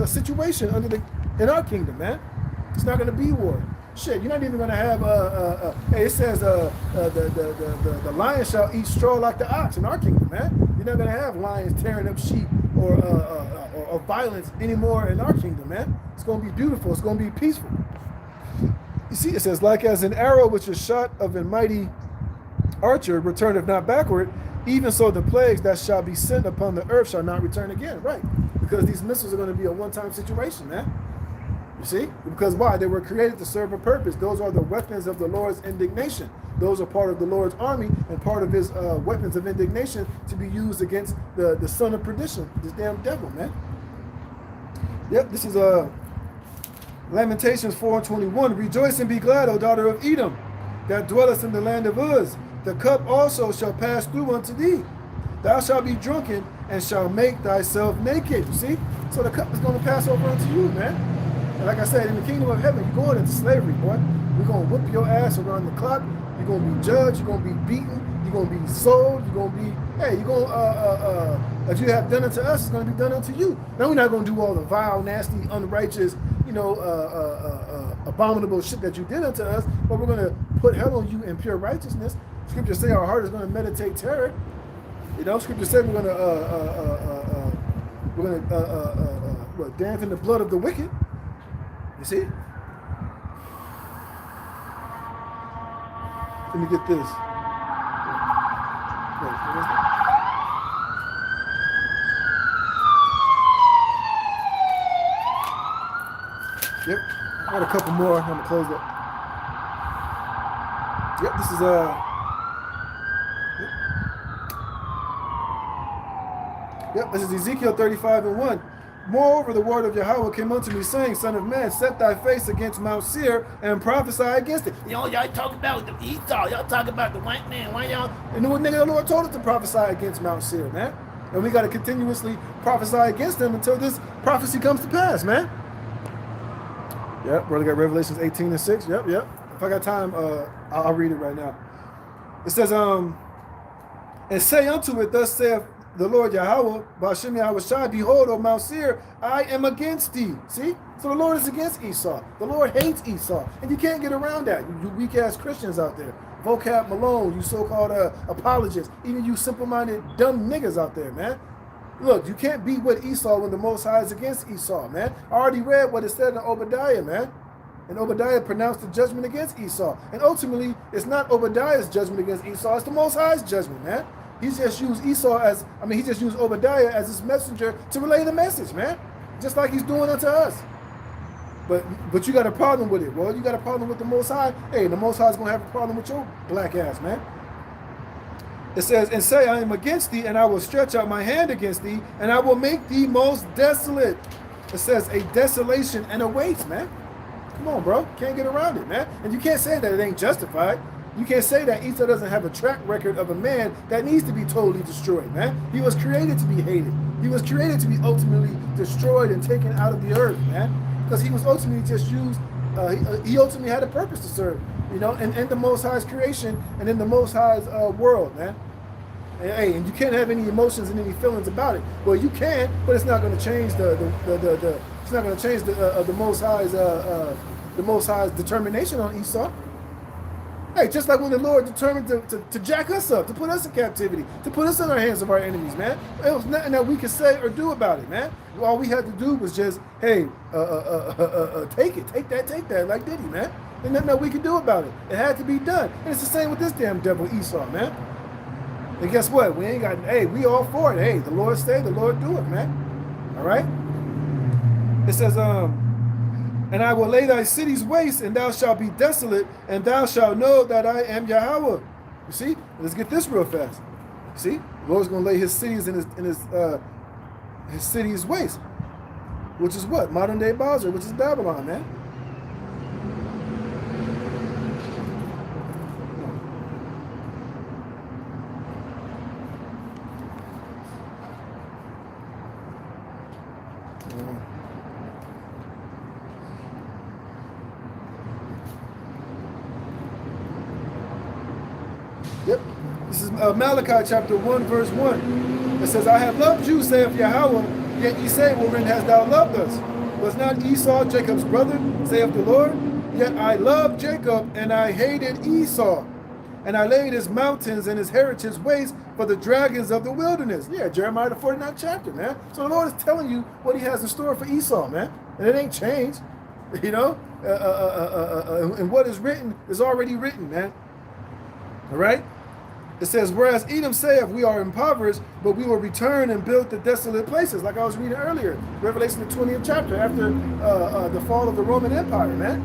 situation in our kingdom, man. It's not going to be war. Shit, you're not even going to have, hey, it says the lion shall eat straw like the ox in our kingdom, man. You're not going to have lions tearing up sheep or violence anymore in our kingdom, man. It's going to be beautiful. It's going to be peaceful. You see, it says, like as an arrow which is shot of a mighty archer returneth not backward, even so the plagues that shall be sent upon the earth shall not return again. Right. Because these missiles are going to be a one-time situation, man. You see? Because why? They were created to serve a purpose. Those are the weapons of the Lord's indignation. Those are part of the Lord's army and part of his weapons of indignation to be used against the son of perdition, this damn devil, man. Yep, this is Lamentations 4:21. Rejoice and be glad, O daughter of Edom, that dwellest in the land of Uz. The cup also shall pass through unto thee. Thou shalt be drunken and shall make thyself naked. You see? So the cup is going to pass over unto you, man. And like I said, in the kingdom of heaven, you're going into slavery, boy. We're going to whip your ass around the clock. You're going to be judged. You're going to be beaten. You're going to be sold. You're going to be, hey, you're going to, as you have done unto us, it's going to be done unto you. Now, we're not going to do all the vile, nasty, unrighteous, abominable shit that you did unto us, but we're going to put hell on you in pure righteousness. Scripture say our heart is going to meditate terror. You know, Scripture said we're going to dance in the blood of the wicked. You see? Let me get this. Wait, what is that? Yep, I got a couple more. I'm gonna close that. Yep, this is Yep, this is Ezekiel 35:1. Moreover, the word of Yahweh came unto me, saying, Son of man, set thy face against Mount Seir and prophesy against it. Y'all talk about the Esau. Y'all talk about the white man. Why y'all? And the Lord told us to prophesy against Mount Seir, man. And we got to continuously prophesy against them until this prophecy comes to pass, man. Yep, brother got Revelations 18:6. Yep. If I got time, I'll read it right now. It says, and say unto it, thus saith the Lord Yahweh, Ba'ashem Yahweh Shai, behold, O Mount Seir, I am against thee. See? So the Lord is against Esau. The Lord hates Esau. And you can't get around that. You weak-ass Christians out there. Vocab Malone, you so-called apologists, even you simple-minded dumb niggas out there, man. Look, you can't be with Esau when the Most High is against Esau, man. I already read what it said in Obadiah, man. And Obadiah pronounced the judgment against Esau. And ultimately, it's not Obadiah's judgment against Esau, it's the Most High's judgment, man. He's just used he just used Obadiah as his messenger to relay the message, man. Just like he's doing unto us. But you got a problem with it. Well, you got a problem with the Most High. Hey, the Most High is going to have a problem with your black ass, man. It says, and say, I am against thee, and I will stretch out my hand against thee, and I will make thee most desolate. It says, a desolation and awaits, man. Come on, bro. Can't get around it, man. And you can't say that it ain't justified. You can't say that Esau doesn't have a track record of a man that needs to be totally destroyed, man. He was created to be hated. He was created to be ultimately destroyed and taken out of the earth, man. Because he was ultimately just used, he ultimately had a purpose to serve, you know, in the Most High's creation and in the Most High's world, man. And you can't have any emotions and any feelings about it. Well, you can, but it's not going to change it's not going to change the Most High's determination on Esau. Hey, just like when the Lord determined to jack us up, to put us in captivity, to put us in our hands of our enemies, man. It was nothing that we could say or do about it, man. All we had to do was just, hey, take that, like Diddy, man. There's nothing that we could do about it. It had to be done. And it's the same with this damn devil Esau, man. And guess what? We ain't got, hey, we all for it. Hey, the Lord say, the Lord do it, man. All right? It says, and I will lay thy cities waste, and thou shalt be desolate, and thou shalt know that I am Yahweh. You see? Let's get this real fast. See? The Lord's going to lay his cities his cities waste. Which is what? Modern day Basra, which is Babylon, man. Yep. This is Malachi chapter 1, verse 1. It says, I have loved you, saith Yahweh, yet ye say, wherein hast thou loved us? Was not Esau Jacob's brother, saith the Lord? Yet I loved Jacob, and I hated Esau. And I laid his mountains and his heritage waste for the dragons of the wilderness. Yeah, Jeremiah the 49th chapter, man. So the Lord is telling you what he has in store for Esau, man. And it ain't changed, you know? And what is written is already written, man. All right? It says, whereas Edom saith, we are impoverished, but we will return and build the desolate places, like I was reading earlier, Revelation the 20th chapter, after the fall of the Roman Empire, man.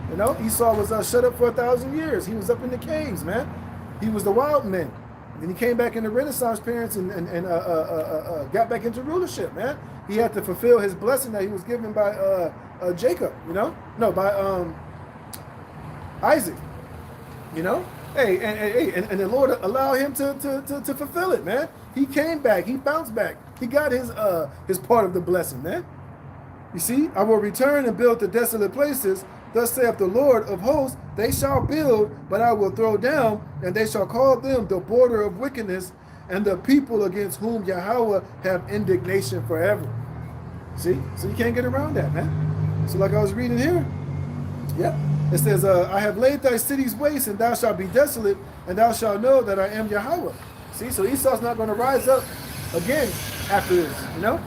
You know, Esau was shut up for 1,000 years. He was up in the caves, man. He was the wild man. And then he came back in the Renaissance parents and got back into rulership, man. He had to fulfill his blessing that he was given by Jacob, you know? No, by Isaac, you know? Hey, and the Lord allowed him to fulfill it, man. He came back. He bounced back. He got his part of the blessing, man. You see, I will return and build the desolate places. Thus saith the Lord of hosts, they shall build, but I will throw down, and they shall call them the border of wickedness, and the people against whom Yahweh have indignation forever. See? So you can't get around that, man. So like I was reading here, yep. It says, I have laid thy cities waste, and thou shalt be desolate, and thou shalt know that I am Yahweh. See, so Esau's not going to rise up again after this, you know?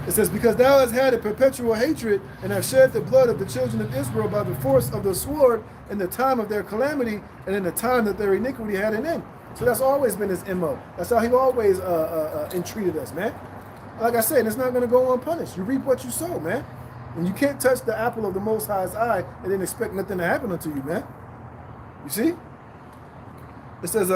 It says, because thou hast had a perpetual hatred, and have shed the blood of the children of Israel by the force of the sword in the time of their calamity, and in the time that their iniquity had an end. So that's always been his MO. That's how he always entreated us, man. Like I said, it's not going to go unpunished. You reap what you sow, man. And you can't touch the apple of the Most High's eye and then expect nothing to happen unto you, man. You see? It says,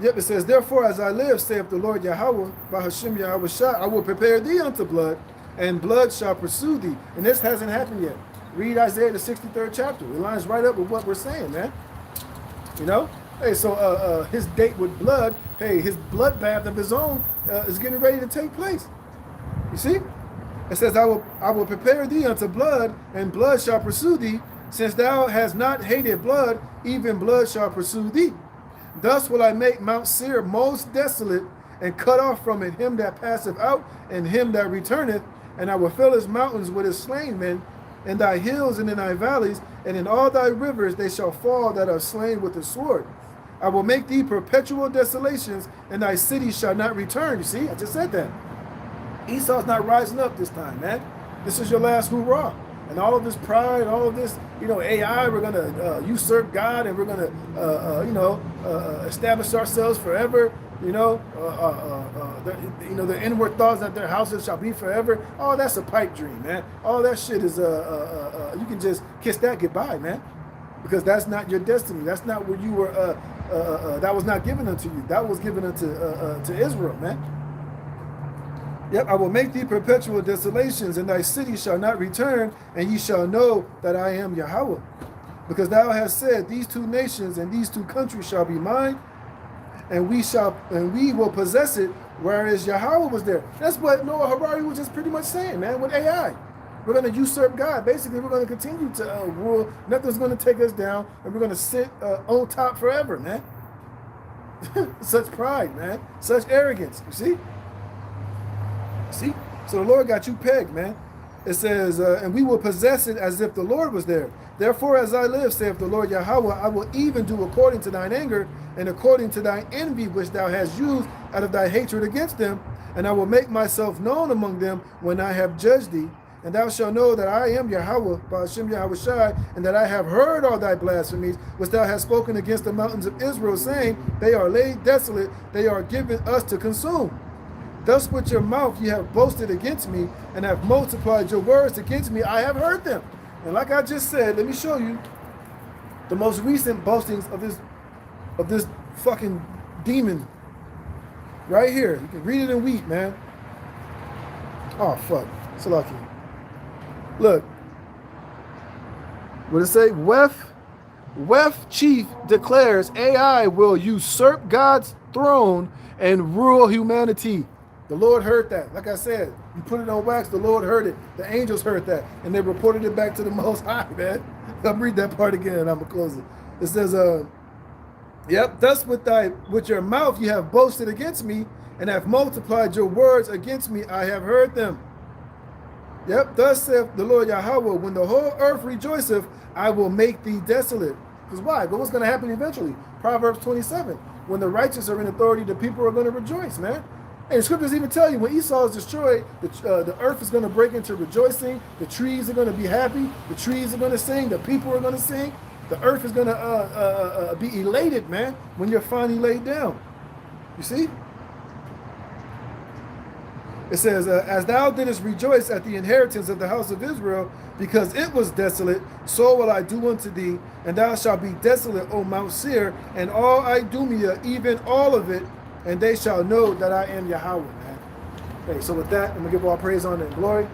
it says, therefore as I live, saith the Lord Yahweh, Ba'ashem Yahweh Shai, I will prepare thee unto blood, and blood shall pursue thee. And this hasn't happened yet. Read Isaiah the 63rd chapter. It lines right up with what we're saying, man. You know? Hey, so his date with blood, hey, his bloodbath of his own is getting ready to take place. You see? It says, I will prepare thee unto blood, and blood shall pursue thee. Since thou hast not hated blood, even blood shall pursue thee. Thus will I make Mount Seir most desolate, and cut off from it him that passeth out, and him that returneth, and I will fill his mountains with his slain men, and thy hills and in thy valleys, and in all thy rivers they shall fall that are slain with the sword. I will make thee perpetual desolations, and thy cities shall not return. You see, I just said that. Esau's not rising up this time, man. This is your last hoorah. And all of this pride, all of this, AI, we're going to usurp God, and we're going to, establish ourselves forever. The inward thoughts that their houses shall be forever. Oh, that's a pipe dream, man. All that shit is, you can just kiss that goodbye, man. Because that's not your destiny. That's not what you were, that was not given unto you. That was given unto to Israel, man. Yep, I will make thee perpetual desolations, and thy city shall not return, and ye shall know that I am Yahweh. Because thou hast said, these two nations and these two countries shall be mine, and we will possess it, whereas Yahweh was there. That's what Noah Harari was just pretty much saying, man, with AI. We're going to usurp God. Basically, we're going to continue to rule. Nothing's going to take us down, and we're going to sit on top forever, man. Such pride, man. Such arrogance, you see? See? So the Lord got you pegged, man. It says, and we will possess it as if the Lord was there. Therefore, as I live, saith the Lord Yahweh, I will even do according to thine anger, and according to thine envy which thou hast used out of thy hatred against them. And I will make myself known among them when I have judged thee. And thou shalt know that I am Yahweh, Ba'ashem Yahweh Shai, and that I have heard all thy blasphemies, which thou hast spoken against the mountains of Israel, saying, they are laid desolate, they are given us to consume. Thus with your mouth you have boasted against me, and have multiplied your words against me. I have heard them. And like I just said, let me show you the most recent boastings of this fucking demon. Right here. You can read it and weep, man. Oh, fuck. So lucky. Look. What does it say? WEF chief declares AI will usurp God's throne and rule humanity. The Lord heard that. Like I said, you put it on wax, the Lord heard it. The angels heard that. And they reported it back to the Most High, man. I'll read that part again and I'm going to close it. It says, yep, thus with your mouth you have boasted against me, and have multiplied your words against me. I have heard them. Yep, thus saith the Lord Yahweh, when the whole earth rejoiceth, I will make thee desolate. Because why? But what's going to happen eventually? Proverbs 27. When the righteous are in authority, the people are going to rejoice, man. And the scriptures even tell you when Esau is destroyed, the earth is going to break into rejoicing. The trees are going to be happy. The trees are going to sing. The people are going to sing. The earth is going to be elated, man, when you're finally laid down. You see? It says, as thou didst rejoice at the inheritance of the house of Israel, because it was desolate, so will I do unto thee, and thou shalt be desolate, O Mount Seir, and all Idumea, even all of it, and they shall know that I am Yahweh, man. Okay, so with that, I'm going to give all praise, honor, and glory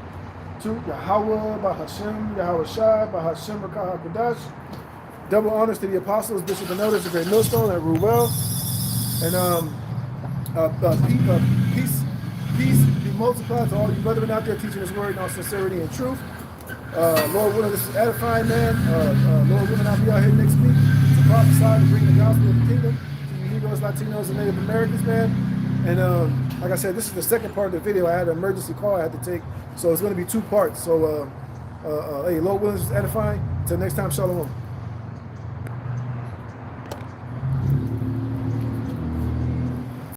to Yahweh, Bahashem, Yahweh Shai, Bahashem, Rakah HaKadosh. Double honors to the apostles, Bishop and Elders, the great millstone at Ruel. And peace be multiplied to all you brethren out there teaching this word in all sincerity and truth. Lord willing, this is edifying, man. Lord willing, I'll be out here next week to prophesy, to bring the gospel of the kingdom to you Negroes, Latinos, and Native Americans, man. And like I said, this is the second part of the video. I had an emergency call I had to take, so it's going to be 2 parts. So, hey, Lord willing, this is edifying. Until next time, shalom.